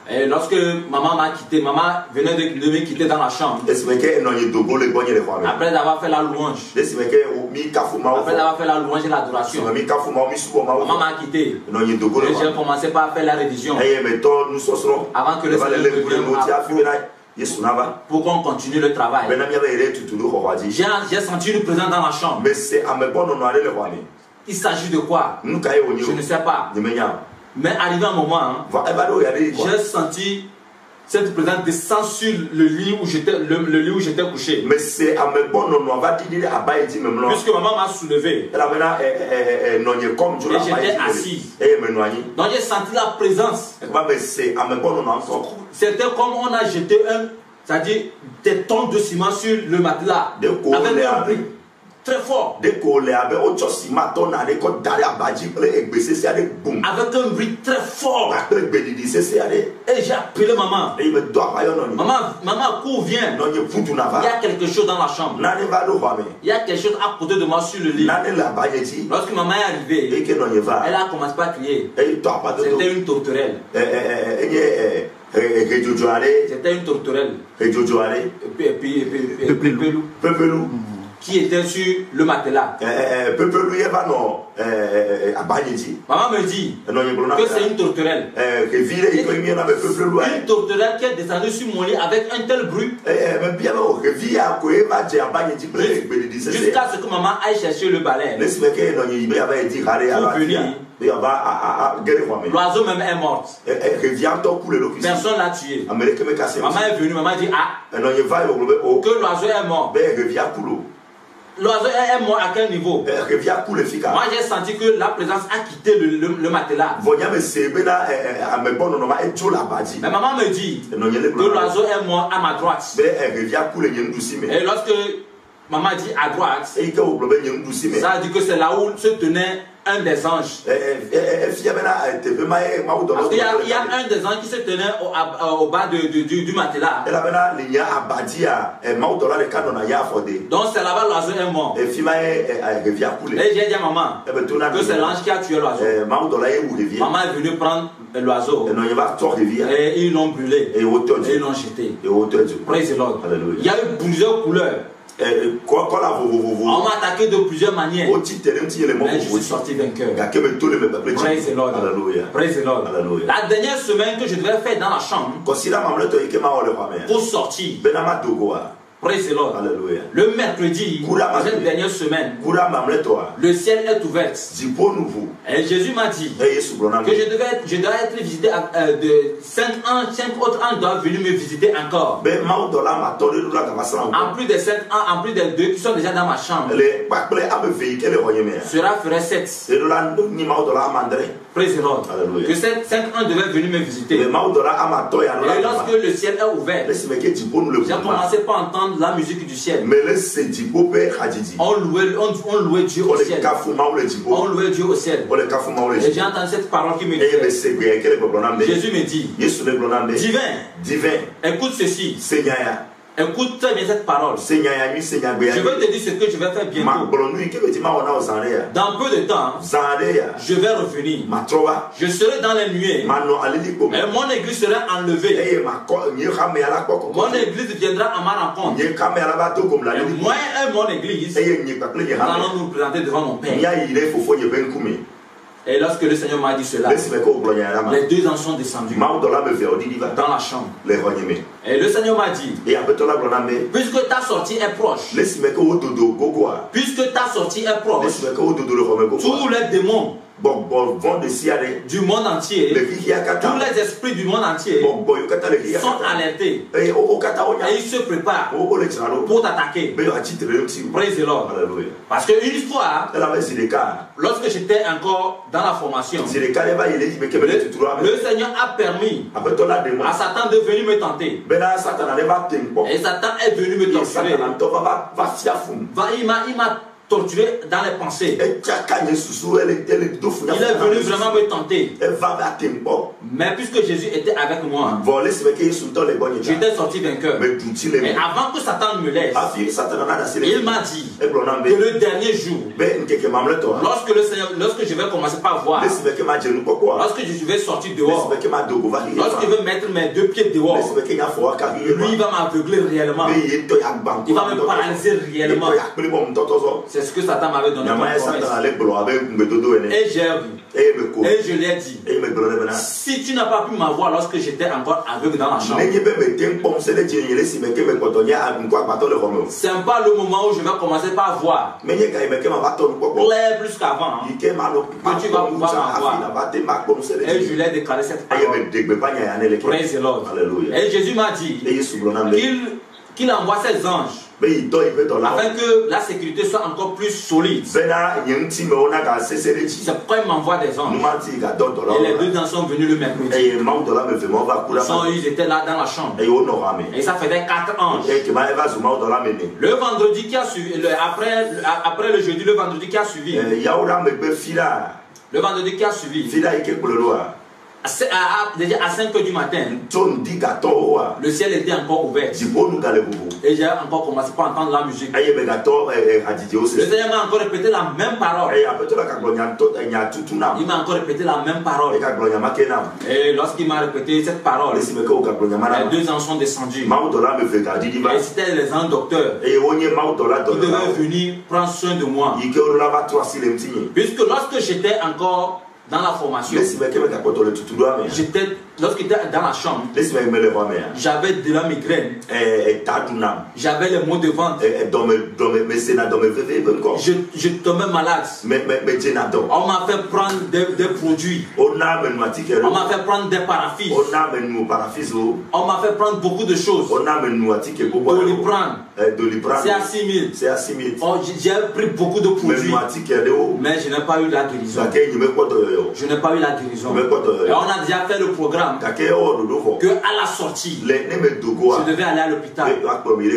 Et lorsque maman m'a quitté, maman venait de me quitter dans la chambre. Après d'avoir fait la louange. Après d'avoir fait la louange et l'adoration. Maman m'a quitté. Et j'ai commencé par faire la révision. Avant que le Seigneur pour qu'on continue le travail. J'ai senti une présence dans la chambre. Il s'agit de quoi? Je ne sais pas. Mais arrivé un moment, j'ai senti cette présence descendre sur le lit où j'étais couché. Puisque maman m'a soulevé. Et j'étais assis. Donc j'ai senti la présence. C'était comme on a jeté c'est-à-dire des tonnes de ciment sur le matelas. Avec un bruit très fort. Avec un bruit très fort. Et j'ai appelé maman. Maman, cours, viens. Il y a quelque chose dans la chambre. Il y a quelque chose à côté de moi sur le lit. Lorsque maman est arrivée, elle a commencé à crier. C'était une tourterelle. C'était une tourterelle. Pepelou. Qui était sur le matelas. Maman me dit que c'est une tourterelle. Une tourterelle qui est descendue sur mon lit avec un tel bruit. Jusqu'à ce que maman aille chercher le balai. Pour venir. L'oiseau même est mort. Personne l'a tué. Maman est venue, maman dit que l'oiseau est mort. L'oiseau est mort à quel niveau? Moi j'ai senti que la présence a quitté le matelas. Mais maman me dit que l'oiseau est mort à ma droite. Et lorsque maman dit à droite, ça veut dire que c'est là où se tenait un des anges. Il y a un des anges qui se tenait au bas du matelas. Donc c'est là-bas l'oiseau est mort. Et j'ai dit à maman que c'est l'ange qui a tué l'oiseau. Maman est venue prendre l'oiseau et ils l'ont brûlé et ils l'ont jeté. Praise the Lord. Il y a eu plusieurs couleurs. On m'a attaqué de plusieurs manières. Mais je suis sorti vainqueur. Praise the Lord. Praise the Lord. La dernière semaine que je devais faire dans la chambre pour sortir, Praise the Lord. Alléluia. Le mercredi, cette dernière semaine, le ciel est ouvert. Et Jésus m'a dit que je dois être visité de 5 autres ans doivent venir me visiter encore. En plus des 5 ans, en plus des 2 qui sont déjà dans ma chambre. Cela ferait 7. Praise the Lord. Que 5 ans devaient venir me visiter. Et lorsque le ciel est ouvert, j'ai commencé par entendre la musique du ciel. On louait Dieu au ciel. On louait Dieu au ciel. Et j'ai entendu cette parole qui me dit, Jésus me dit, divin, écoute ceci. Écoute très bien cette parole. Je vais te dire ce que je vais faire bientôt. Dans peu de temps, je vais revenir. Je serai dans les nuées. Et mon église sera enlevée. Mon église viendra à ma rencontre. Et moi et mon église, nous allons nous présenter devant mon Père. Et lorsque le Seigneur m'a dit cela, les 2 anges sont descendus dans la chambre. Et le Seigneur m'a dit, puisque ta sortie est proche, tous les démons du monde entier, tous les esprits du monde entier sont alertés et ils se préparent pour t'attaquer. Praise the Lord. Parce qu'une fois, lorsque j'étais encore dans la formation, le Seigneur a permis à Satan de venir me tenter. Et Satan est venu me torturer. Il m'a torturé dans les pensées. Il est venu vraiment me tenter. Mais puisque Jésus était avec moi, j'étais sorti vainqueur. Mais avant que Satan me laisse, il m'a dit que le dernier jour, lorsque je vais commencer par voir, lorsque je vais sortir dehors, lorsque je vais mettre mes 2 pieds dehors, lui il va m'aveugler réellement. Il va me paralyser réellement. C'est ce que Satan m'avait donné comme promesse. Et j'ai vu. Et je lui ai dit, si tu n'as pas pu m'avoir lorsque j'étais encore aveugle dans la chambre, c'est pas le moment où je vais commencer par voir clair plus qu'avant, que tu vas pouvoir m'avoir. Et je lui ai déclaré cette parole. Praise the Lord. Et Jésus m'a dit qu'il envoie ses anges afin que la sécurité soit encore plus solide. C'est pourquoi il m'envoie des anges. Et les 2 anges sont venus le mercredi. Ils étaient là dans la chambre. Et ça faisait 4 anges. Le vendredi qui a suivi, après le jeudi, le vendredi qui a suivi, déjà à 5 h du matin, le ciel était encore ouvert. Et j'ai encore commencé par entendre la musique. Le Seigneur m'a encore répété la même parole. Il m'a encore répété la même parole. Et lorsqu'il m'a répété cette parole, les 2 anges sont descendus. Et c'était les anges docteurs qui devaient venir prendre soin de moi. Puisque lorsque j'étais encore dans la formation, lorsque j'étais dans la chambre, j'avais de la migraine, j'avais les maux de ventre, je tombais malade. On m'a fait prendre des produits, on m'a fait prendre des paraphyses, on m'a fait prendre beaucoup de choses. Doliprane, c'est à 6 000. J'ai pris beaucoup de produits, mais je n'ai pas eu la guérison. Je n'ai pas eu la guérison. Et on a déjà fait le programme que à la sortie, je devais aller à l'hôpital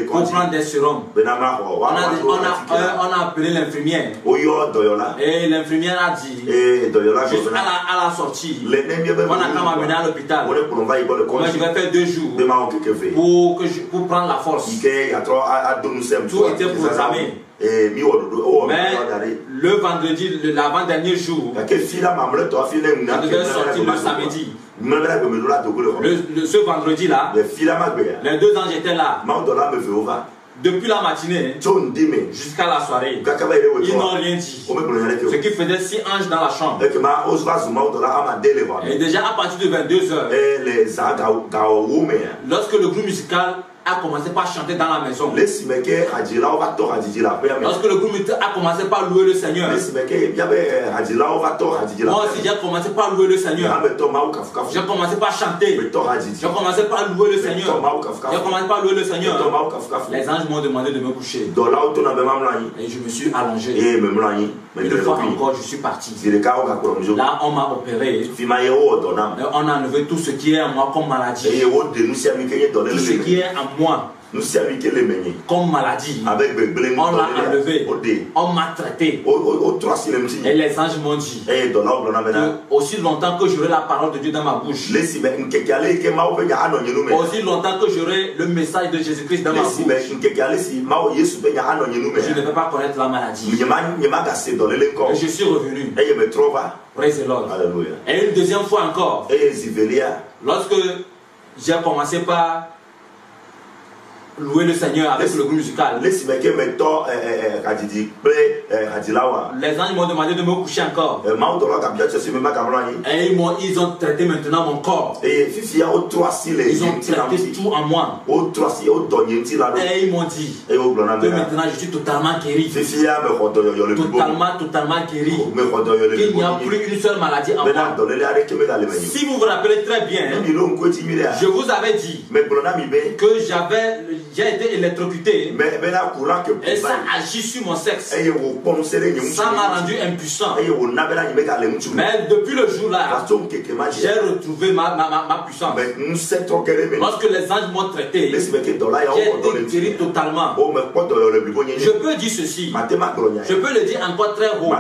pour prendre des sérums. On a appelé l'infirmière. Et l'infirmière a dit, juste à la sortie, on a quand même amené à l'hôpital. Mais je vais faire 2 jours pour prendre la force. Tout était programmé. Mais le vendredi, l'avant-dernier jour, je devais sortir le samedi. Ce vendredi-là, les 2 anges étaient là. Depuis la matinée jusqu'à la soirée, ils n'ont rien dit. Ce qui faisait 6 anges dans la chambre. Et déjà à partir de 22 h, lorsque le groupe musical a commencé par chanter dans la maison, lorsque le groupe a commencé par louer le Seigneur, moi aussi j'ai commencé par louer le Seigneur. J'ai commencé par chanter. J'ai commencé par louer le Seigneur. J'ai commencé par louer le Seigneur. Les anges m'ont demandé de me coucher. Et je me suis allongé. Une fois encore, je suis parti. Là, on m'a opéré. On a enlevé tout ce qui est en moi comme maladie. Tout ce qui est en moi comme maladie, on l'a enlevé, on m'a traité. Et les anges m'ont dit que aussi longtemps que j'aurai la parole de Dieu dans ma bouche, aussi longtemps que j'aurai le message de Jésus-Christ dans ma bouche, je ne vais pas connaître la maladie. Et je suis revenu. Praise the Lord. Et une deuxième fois encore, lorsque j'ai commencé par louer le Seigneur avec le groupe musical, les anges m'ont demandé de me coucher encore. Et ils ont traité maintenant mon corps. Ils ont traité tout en moi. Et ils m'ont dit que maintenant je suis totalement guéri. Totalement guéri. Qu'il n'y a plus une seule maladie en moi. Si vous vous rappelez très bien, je vous avais dit que j'ai été électrocuté et ça agit sur mon sexe. Ça m'a rendu impuissant. Mais depuis le jour-là, j'ai retrouvé ma puissance. Lorsque les anges m'ont traité, j'ai été guéri totalement. Je peux dire ceci, je peux le dire encore très haut.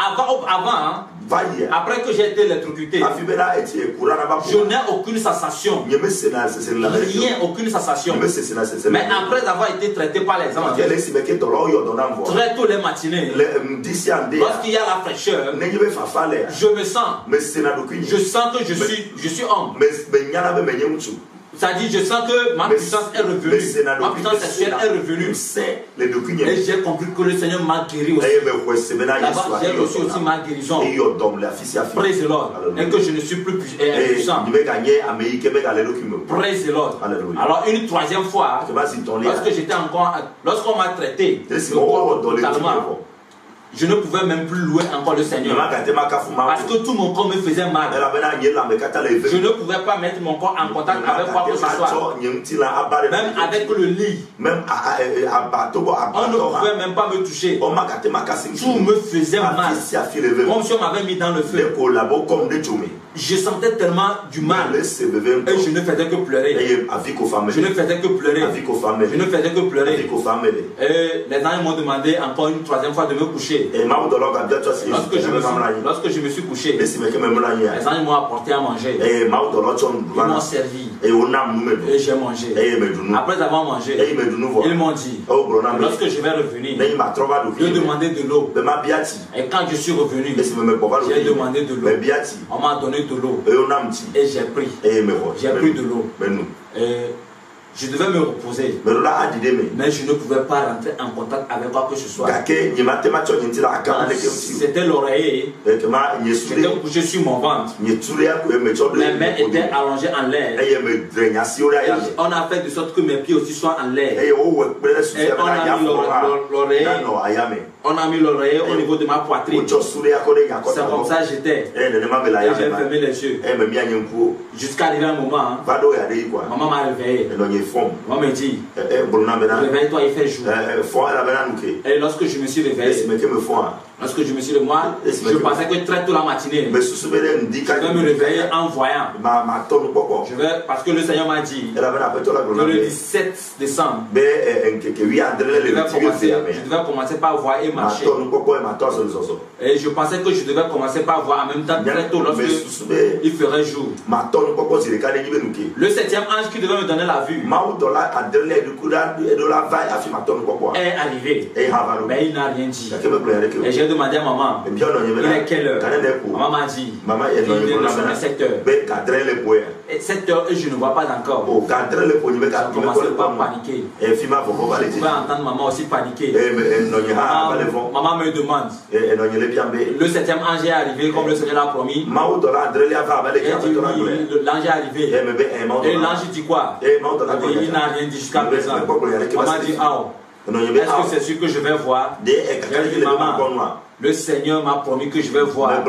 Avant, après que j'ai été électrocuté, je n'ai aucune sensation. Rien, aucune sensation. Mais après avoir été traité par les anges, très tôt les matinées, lorsqu'il y a la fraîcheur, je me sens, je sens que je suis homme. C'est-à-dire, je sens que ma puissance est revenue, ma puissance sexuelle est revenue. Et j'ai compris que le Seigneur m'a guéri aussi. Là-bas, j'ai reçu aussi ma guérison. Praise the Lord. Et que je ne suis plus impuissant. Praise the Lord. Alors, une troisième fois, lorsqu'on m'a traité, totalement, je ne pouvais même plus louer encore le Seigneur. Parce que tout mon corps me faisait mal. Je ne pouvais pas mettre mon corps en contact avec quoi que ce soit. Même avec le lit. On ne pouvait même pas me toucher. Tout me faisait mal. Comme si on m'avait mis dans le feu. Je sentais tellement du mal. Et je ne faisais que pleurer. Je ne faisais que pleurer. Je ne faisais que pleurer. Et les anges m'ont demandé encore une troisième fois de me coucher. Lorsque je me suis couché, les anges m'ont apporté à manger. Ils m'ont servi. Et j'ai mangé. Après avoir mangé, ils m'ont dit, lorsque je vais revenir, je demandais de l'eau. Et quand je suis revenu, j'ai demandé de l'eau. On m'a donné de l'eau. Et j'ai pris. J'ai pris de l'eau. Je devais me reposer, mais je ne pouvais pas rentrer en contact avec quoi que ce soit. C'était l'oreiller, j'étais couché sur mon ventre, mes mains étaient allongées en l'air. On a fait de sorte que mes pieds aussi soient en l'air. Et on a mis l'oreiller. On a mis l'oreiller au niveau de ma poitrine. C'est comme ça j'étais. Et j'ai fermé les yeux. Jusqu'à arriver un moment, maman m'a réveillé. Maman m'a dit, réveille-toi, il fait jour. Et lorsque je me suis réveillé, je pensais que très tôt la matinée, je vais me réveiller en voyant. Parce que le Seigneur m'a dit que le 17 décembre, je devais commencer par voir et marcher. Et je pensais que je devais commencer par voir en même temps très tôt lorsque il ferait jour. Le 7e ange qui devait me donner la vue est arrivé. Mais il n'a rien dit. Et j'ai demandé à maman, il est quelle heure? Maman m'a dit, il est 7 heures. Et 7 heures et je ne vois pas encore. J'ai commencé par paniquer. Je pouvais entendre maman aussi paniquer. Maman me demande, le 7e ange est arrivé comme le Seigneur l'a promis. L'ange est arrivé. Et l'ange dit quoi? Il n'a rien dit jusqu'à présent. Maman dit, ah, est-ce que c'est sûr que je vais voir? J'ai dit, maman, le Seigneur m'a promis que je vais voir. Il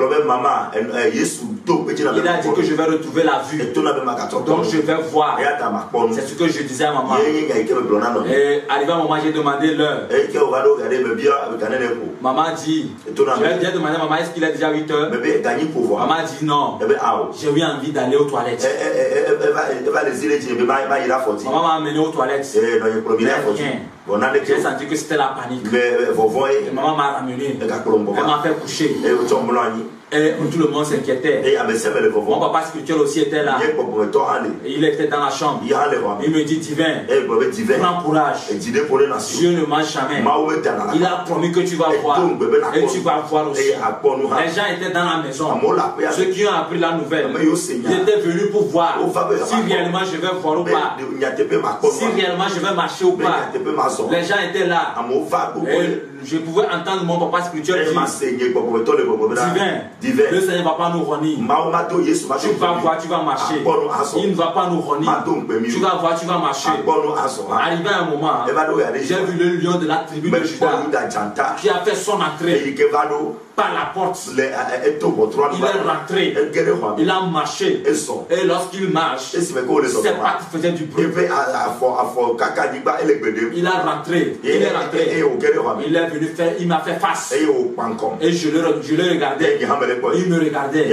a dit que je vais retrouver la vue. Donc je vais voir. C'est ce que je disais à maman. Et arrivé à un moment, j'ai demandé l'heure. Maman dit, j'ai demandé à maman, est-ce qu'il est déjà 8 heures? Maman dit non. J'ai eu envie d'aller aux toilettes. Maman m'a amené aux toilettes. J'ai senti que c'était la panique. Et maman m'a ramené. Elle m'a fait coucher. Et tout le monde s'inquiétait. Mon papa spirituel aussi était là. Et il était dans la chambre. Il me dit, divin, prends courage. Dieu ne mange jamais. Il a promis que tu vas voir. Et tu vas voir aussi. Les gens étaient dans la maison. Ceux qui ont appris la nouvelle, ils étaient venus pour voir si réellement je vais voir ou pas. Si réellement je vais marcher ou pas. Les gens étaient là. Et je pouvais entendre mon papa spirituel dire, divin, le Seigneur ne va pas nous renier. Tu vas voir, tu vas marcher. Il ne va pas nous renier. Tu vas voir, tu vas marcher. Arrivé à un moment, j'ai vu le lion de la tribu de Juda qui a fait son entrée par la porte. Il est rentré. Il a marché. Et lorsqu'il marche, ses pattes faisaient du bruit. Il a rentré. Il est rentré. Il est venu faire, il m'a fait face. Et je le regardais. Il me regardait.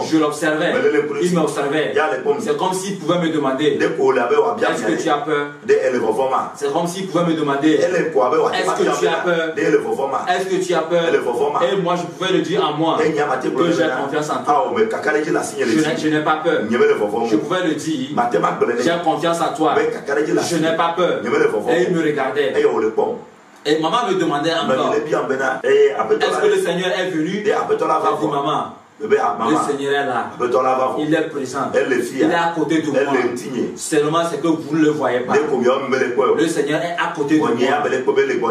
Je l'observais. Il m'observait. C'est comme s'il pouvait me demander, est-ce que tu as peur? C'est comme s'il pouvait me demander, est-ce que tu as peur? Est-ce que tu as peur? Et moi je pouvais le dire à moi que j'ai confiance en toi. Je n'ai pas peur. Je pouvais le dire, j'ai confiance en toi. Je n'ai pas peur. Et il me regardait. Et maman me demandait encore, est-ce que le Seigneur est venu? J'ai dit, maman, le Seigneur est là. Il est présent. Il est à côté de moi. Seulement c'est que vous ne le voyez pas. Le Seigneur est à côté de moi.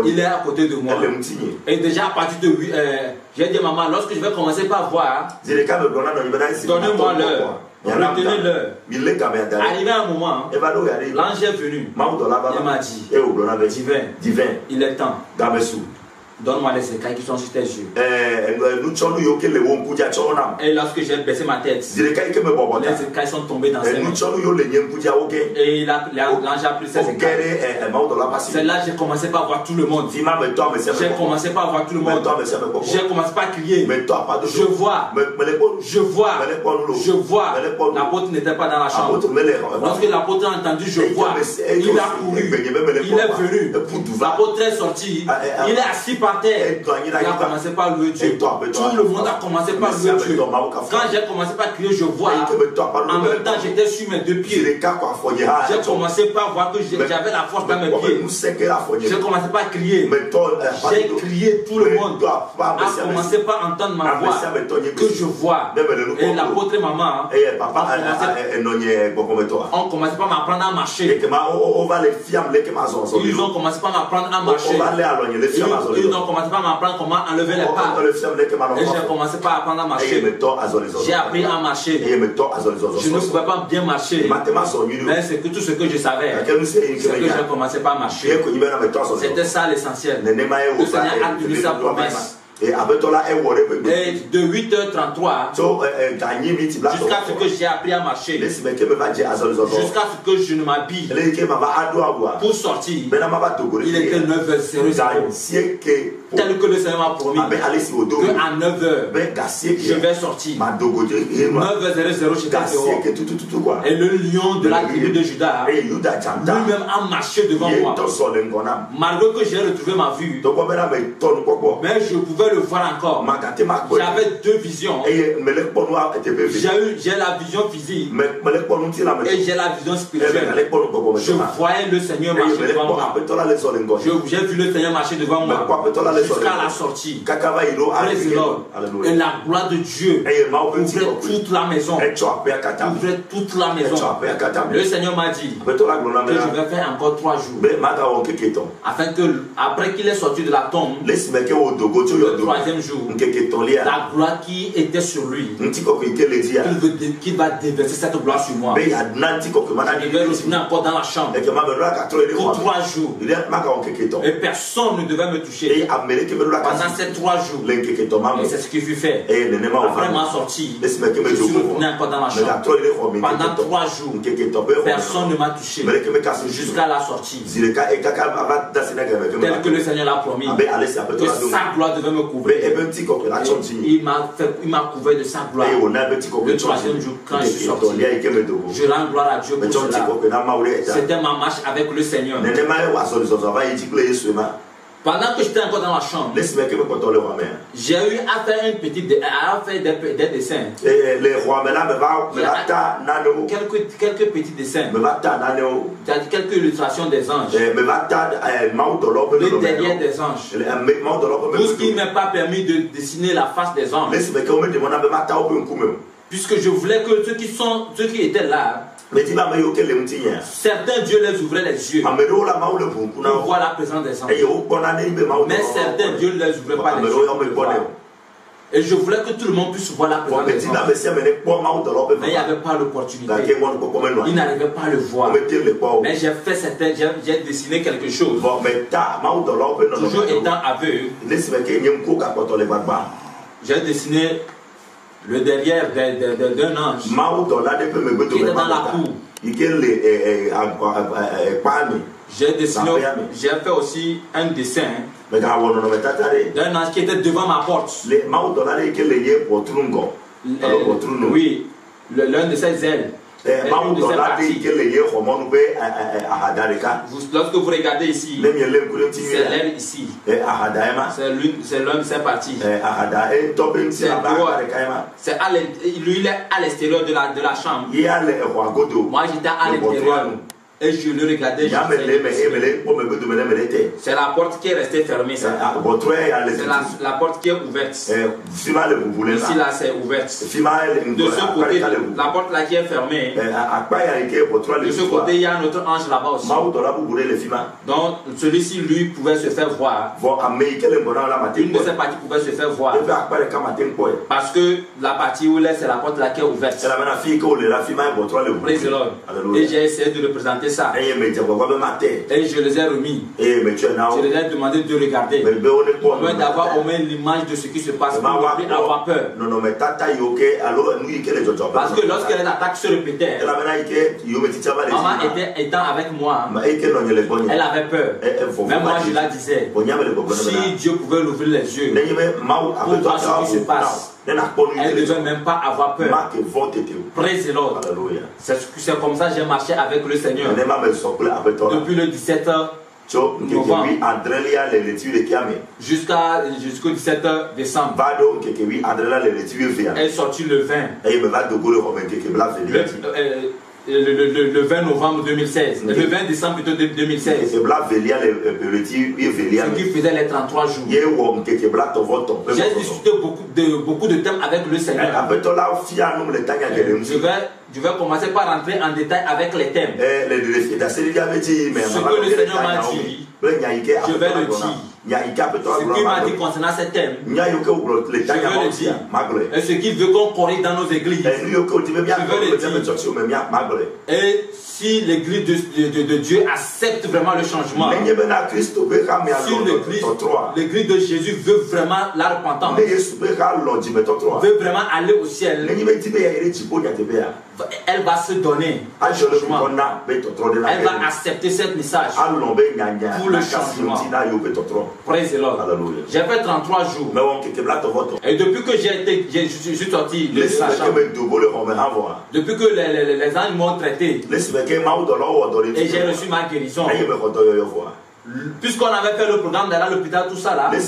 Il est à côté de moi. Et déjà à partir de j'ai dit, maman, lorsque je vais commencer par voir, donnez-moi l'heure. Retenez l'heure. Arrivé à un moment, l'ange est venu. Il m'a dit, divin, il est temps. Donne-moi les écailles qui sont sur tes yeux. Et lorsque j'ai baissé ma tête, les écailles sont tombées dans ses mains. Et l'ange a pris ses écailles. C'est là que j'ai commencé par voir tout le monde. J'ai commencé par voir tout le monde. J'ai commencé par crier. Je vois. Je vois. Je vois. L'apôtre n'était pas dans la chambre. Lorsque l'apôtre a entendu, je vois. Il a couru. Il est venu. L'apôtre est sorti. Il est assis par terre. Il a commencé par louer Dieu. Tout le monde a commencé par louer Dieu. Quand j'ai commencé par crier, je vois. En même temps, j'étais sur mes 2 pieds. J'ai commencé par voir que j'avais la force dans mes pieds. J'ai commencé par crier. J'ai crié, tout le monde a commencé par entendre ma voix que je vois. Et l'apôtre et maman ont commencé par m'apprendre à marcher. Ils ont commencé par m'apprendre à marcher. Ils ont commencé par m'apprendre comment enlever les pas. Et j'ai commencé par apprendre à marcher. J'ai appris à marcher. Je ne pouvais pas bien marcher. Mais c'est que tout ce que je savais, c'est que j'ai commencé par marcher. C'était ça l'essentiel. Le Seigneur a tenu sa promesse. Et de 8h33 jusqu'à ce que j'ai appris à marcher, jusqu'à ce que je ne m'habille pour sortir, il était 9h00. Tel que le Seigneur m'a promis qu'à 9h je vais sortir. 9h00 j'étais dehors. Et le lion de la tribu de Juda lui-même a marché devant moi. Malgré que j'ai retrouvé ma vue, mais je pouvais le voir encore. J'avais 2 visions. J'ai la vision physique et j'ai la vision spirituelle. Je voyais le Seigneur marcher devant moi. J'ai vu le Seigneur marcher devant moi. jusqu'à la sortie. Et la gloire de Dieu ouvrait toute la maison. Ouvrait toute la maison. Le Seigneur m'a dit que je vais faire encore 3 jours. Afin que, après qu'il est sorti de la tombe, le 3e jour, la gloire qui était sur lui, qu'il va déverser cette gloire sur moi. Je devais revenir encore dans la chambre pour 3 jours. Et personne ne devait me toucher pendant ces 3 jours. Et c'est ce qui fut fait. Après ma sortie, je suis revenu encore dans la chambre. Pendant 3 jours, personne ne m'a touché jusqu'à la sortie. Tel que le Seigneur l'a promis, que sa gloire devait me couvrir. Il m'a couvert de sa gloire. Le 3e jour, quand je suis sorti, je rends gloire à Dieu pour cela. C'était ma marche avec le Seigneur. Pendant que j'étais encore dans la chambre, j'ai eu à faire des dessins. Quelques petits dessins. Quelques illustrations des anges. Le derrière des anges. Tout ce qui ne m'a pas permis de dessiner la face des anges. Puisque je voulais que ceux qui étaient là, certains, Dieu les ouvrait les yeux pour voir la présence des anges. Mais certains, Dieu ne les ouvrait pas les yeux. Et je voulais que tout le monde puisse voir la présence des anges. Mais il n'y avait pas l'opportunité. Il n'arrivait pas à le voir. Mais j'ai fait j'ai dessiné quelque chose. Toujours étant aveugle, j'ai dessiné le derrière d'un ange qui était dans la cour. J'ai fait aussi un dessin d'un ange qui était devant ma porte. Oui, l'un de ses ailes. Lorsque vous regardez ici, c'est l'aile ici. C'est l'un de ses parties. Lui, il est à l'extérieur de la chambre. Moi, j'étais à l'intérieur. Et je le regardais. C'est la porte qui est restée fermée. C'est la porte qui est ouverte. Ici là c'est ouverte. De ce côté, la porte là qui est fermée. De ce côté, il y a un autre ange là-bas aussi. Donc celui-ci lui pouvait se faire voir. Une de ses parties pouvait se faire voir. Parce que la partie où il est, c'est la porte là qui est ouverte. Et j'ai essayé de représenter ça. Et je les ai remis. Je les ai demandé de regarder. D'avoir au moins l'image de ce qui se passe pour ne plus avoir peur. Parce que lorsque les attaques se répétaient, maman étant avec moi, elle avait peur. Mais moi je la disais, si Dieu pouvait l'ouvrir les yeux pour voir ce qui se passe, elle ne devait même pas avoir peur. Praise the Lord. C'est comme ça que j'ai marché avec le Seigneur. Depuis le 17 novembre jusqu'au 17 décembre. Elle est sortie le 20. Le 20 novembre 2016. Le 20 décembre plutôt 2016. Ce qui faisait les 33 jours. J'ai discuté beaucoup de thèmes avec le Seigneur. Je vais commencer par rentrer en détail avec les thèmes. Ce que le Seigneur m'a dit, je vais le dire. Ce qu'il m'a dit concernant ces thèmes, je vais le dire. Et ce qu'il veut qu'on corrige dans nos églises, je vais le dire. Et si l'église de Dieu accepte vraiment le changement, si l'église de Jésus veut vraiment la repentance, veut vraiment aller au ciel, elle va se donner un changement. Elle va accepter ce message pour le changement. Praise the Lord. J'ai fait 33 jours. Et depuis que je suis sorti de la chambre, depuis que les anges m'ont traité, et j'ai reçu ma guérison, puisqu'on avait fait le programme d'aller à l'hôpital, tout ça là, les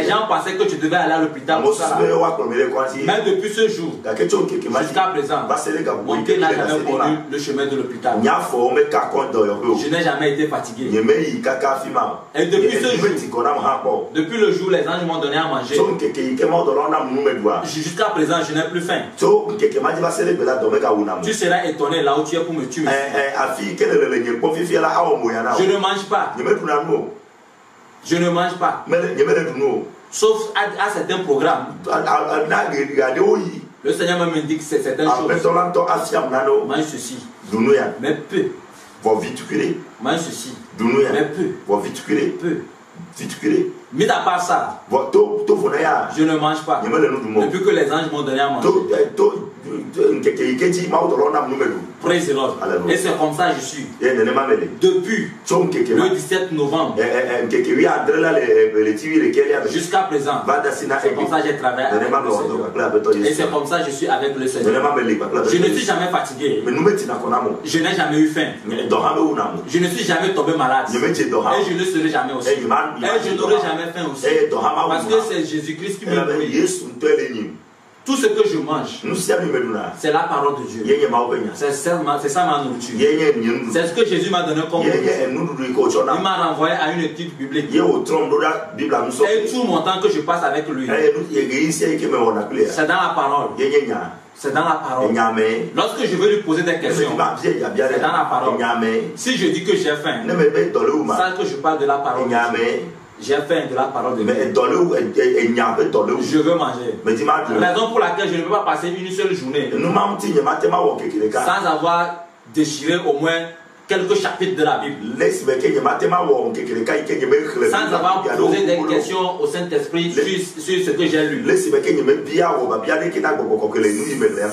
gens pensaient que tu devais aller à l'hôpital, tout ça là. Mais depuis ce jour, jusqu'à présent, mon pied n'a jamais connu le chemin de l'hôpital. Je n'ai jamais été fatigué. Et depuis ce jour, depuis le jour où les anges m'ont donné à manger, jusqu'à présent, je n'ai plus faim. Tu seras étonné là où tu es pour me tuer. Je ne mange pas. Je ne mange pas. Sauf à certains programmes. Le Seigneur m'indique certaines choses. Mange ceci. Mais peu. Mange ceci. Mais peu. Peu. Mis à part ça, je ne mange pas. Depuis que les anges m'ont donné à manger. Praise the Lord. Et c'est comme ça que je suis. Depuis le 17 novembre jusqu'à présent, c'est comme ça que j'ai travaillé avec le Seigneur. Et c'est comme ça que je suis avec le Seigneur. Je ne suis jamais fatigué. Je n'ai jamais eu faim. Je ne suis jamais tombé malade. Et je ne serai jamais aussi. Et je n'aurai jamais faim aussi. Parce que c'est Jésus-Christ qui me nourrit. Tout ce que je mange, c'est la parole de Dieu. C'est ça ma nourriture. C'est ce que Jésus m'a donné comme nourriture. Il m'a renvoyé à une étude biblique. Et tout mon temps que je passe avec lui, c'est dans la parole. C'est dans la parole. Lorsque je veux lui poser des questions, c'est dans la parole. Si je dis que j'ai faim, ça que je parle de la parole. J'ai faim de la parole de Dieu. Je veux manger. La raison pour laquelle je ne peux pas passer une seule journée sans avoir déchiré au moins quelques chapitres de la Bible, sans avoir posé des questions au Saint-Esprit sur ce que j'ai lu,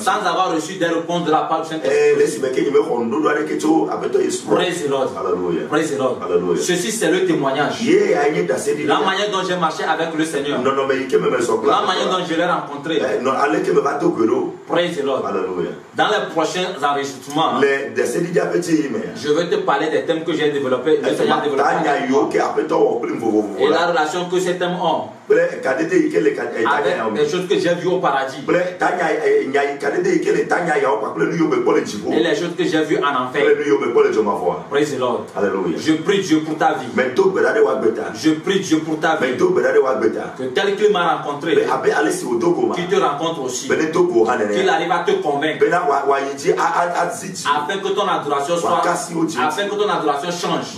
sans avoir reçu des réponses de la part du Saint-Esprit. Praise the Lord. Praise the Lord. Ceci c'est le témoignage. La manière dont j'ai marché avec le Seigneur, la manière dont je l'ai rencontré. Praise the Lord. Dans les prochains enregistrements, je vais te parler des thèmes que j'ai développés, le Seigneur a développé. Et la relation que ces thèmes ont avec les choses que j'ai vues au paradis. Et les choses que j'ai vues en enfer. Praise the Lord. Je prie Dieu pour ta vie. Je prie Dieu pour ta vie. Que tel qu'il m'a rencontré, qu'il te rencontre aussi. Qu'il arrive à te convaincre. Afin que ton adoration soit, afin que ton adoration change.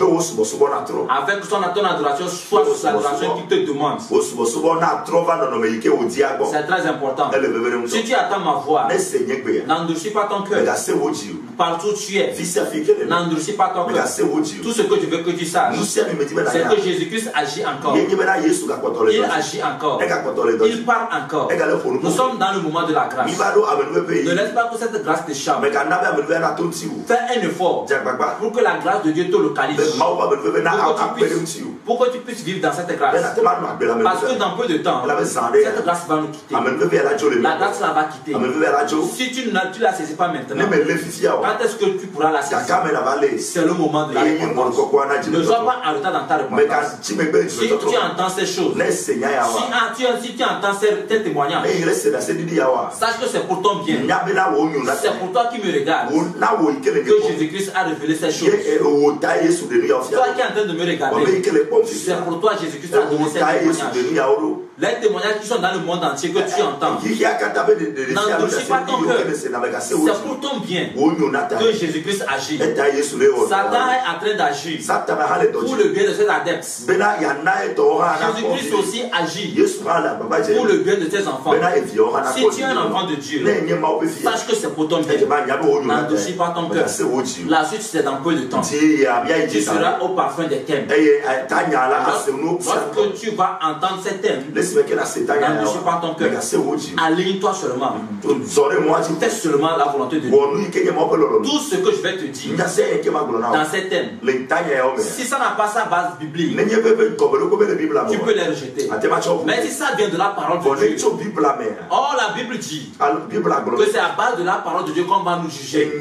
Afin que ton adoration soit l'adoration qui te demande. C'est très important. Si tu attends ma voix, n'endurcis pas ton cœur. Partout tu es, n'endurcis pas ton cœur. Tout ce que je veux que tu saches, c'est que Jésus-Christ agit encore. Il agit encore. Il parle encore. Nous sommes dans le moment de la grâce. Ne laisse pas que cette grâce t'échappe. Fais un effort pour que la grâce de Dieu te localise. Pour que tu puisses vivre dans cette grâce. Parce que dans peu de temps, cette grâce va nous quitter. La grâce va quitter. Si tu ne la saisis pas maintenant, quand est-ce que tu pourras la saisir? C'est le moment de la récompense. Ne sois pas en retard dans ta récompense. Si tu entends ces choses, si tu entends ces témoignages, sache que c'est pour ton bien. C'est pour toi qui me regardes que Jésus-Christ a révélé ces choses. Toi qui es en train de me regarder, c'est pour toi Jésus-Christ a donné ces témoignages. Les témoignages qui sont dans le monde entier que tu entends, n'endurcis pas ton cœur. C'est pour ton bien que Jésus-Christ agit. Satan est en train d'agir pour le bien de ses adeptes. Jésus-Christ aussi agit pour le bien de ses enfants. Si tu es un enfant de Dieu, sache que c'est pour ton bien. N'endurcis pas ton cœur. La suite c'est dans peu de temps. Tu seras au parfum des thèmes. Lorsque tu vas entendre ces thèmes, n'en pas ton cœur. Aligne-toi seulement. Fais seulement la volonté de Dieu. Tout ce que je vais te dire dans ces thèmes, si ça n'a pas sa base biblique, tu peux les rejeter. Mais si ça vient de la parole de Dieu, or la Bible dit que c'est à base de la parole de Dieu qu'on va nous juger.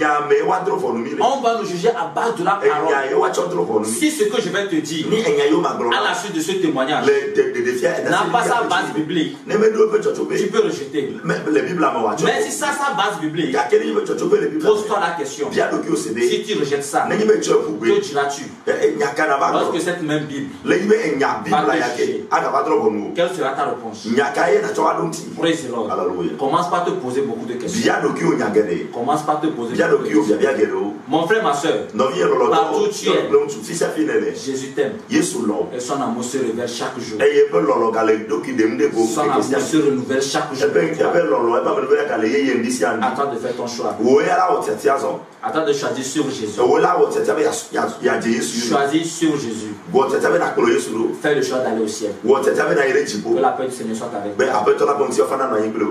On va nous juger à base de la parole. Si ce que je vais te dire à la suite de ce témoignage n'a pas sa base biblique, tu peux rejeter. Mais si ça sa base biblique, pose-toi la question. Si tu rejettes ça, que diras-tu lorsque cette même Bible va te juger? Quelle sera ta réponse? Praise the Lord. Commence par te poser beaucoup de questions. Commence par te poser beaucoup de questions. Mon frère, ma soeur, partout où tu es, Jésus t'aime. Et son amour se révèle chaque jour. Son amour se renouvelle chaque jour. Attends de faire ton choix. Attends de choisir sur Jésus. Choisis sur Jésus. Fais le choix d'aller au ciel. Que la paix du Seigneur soit avec toi.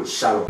Shalom.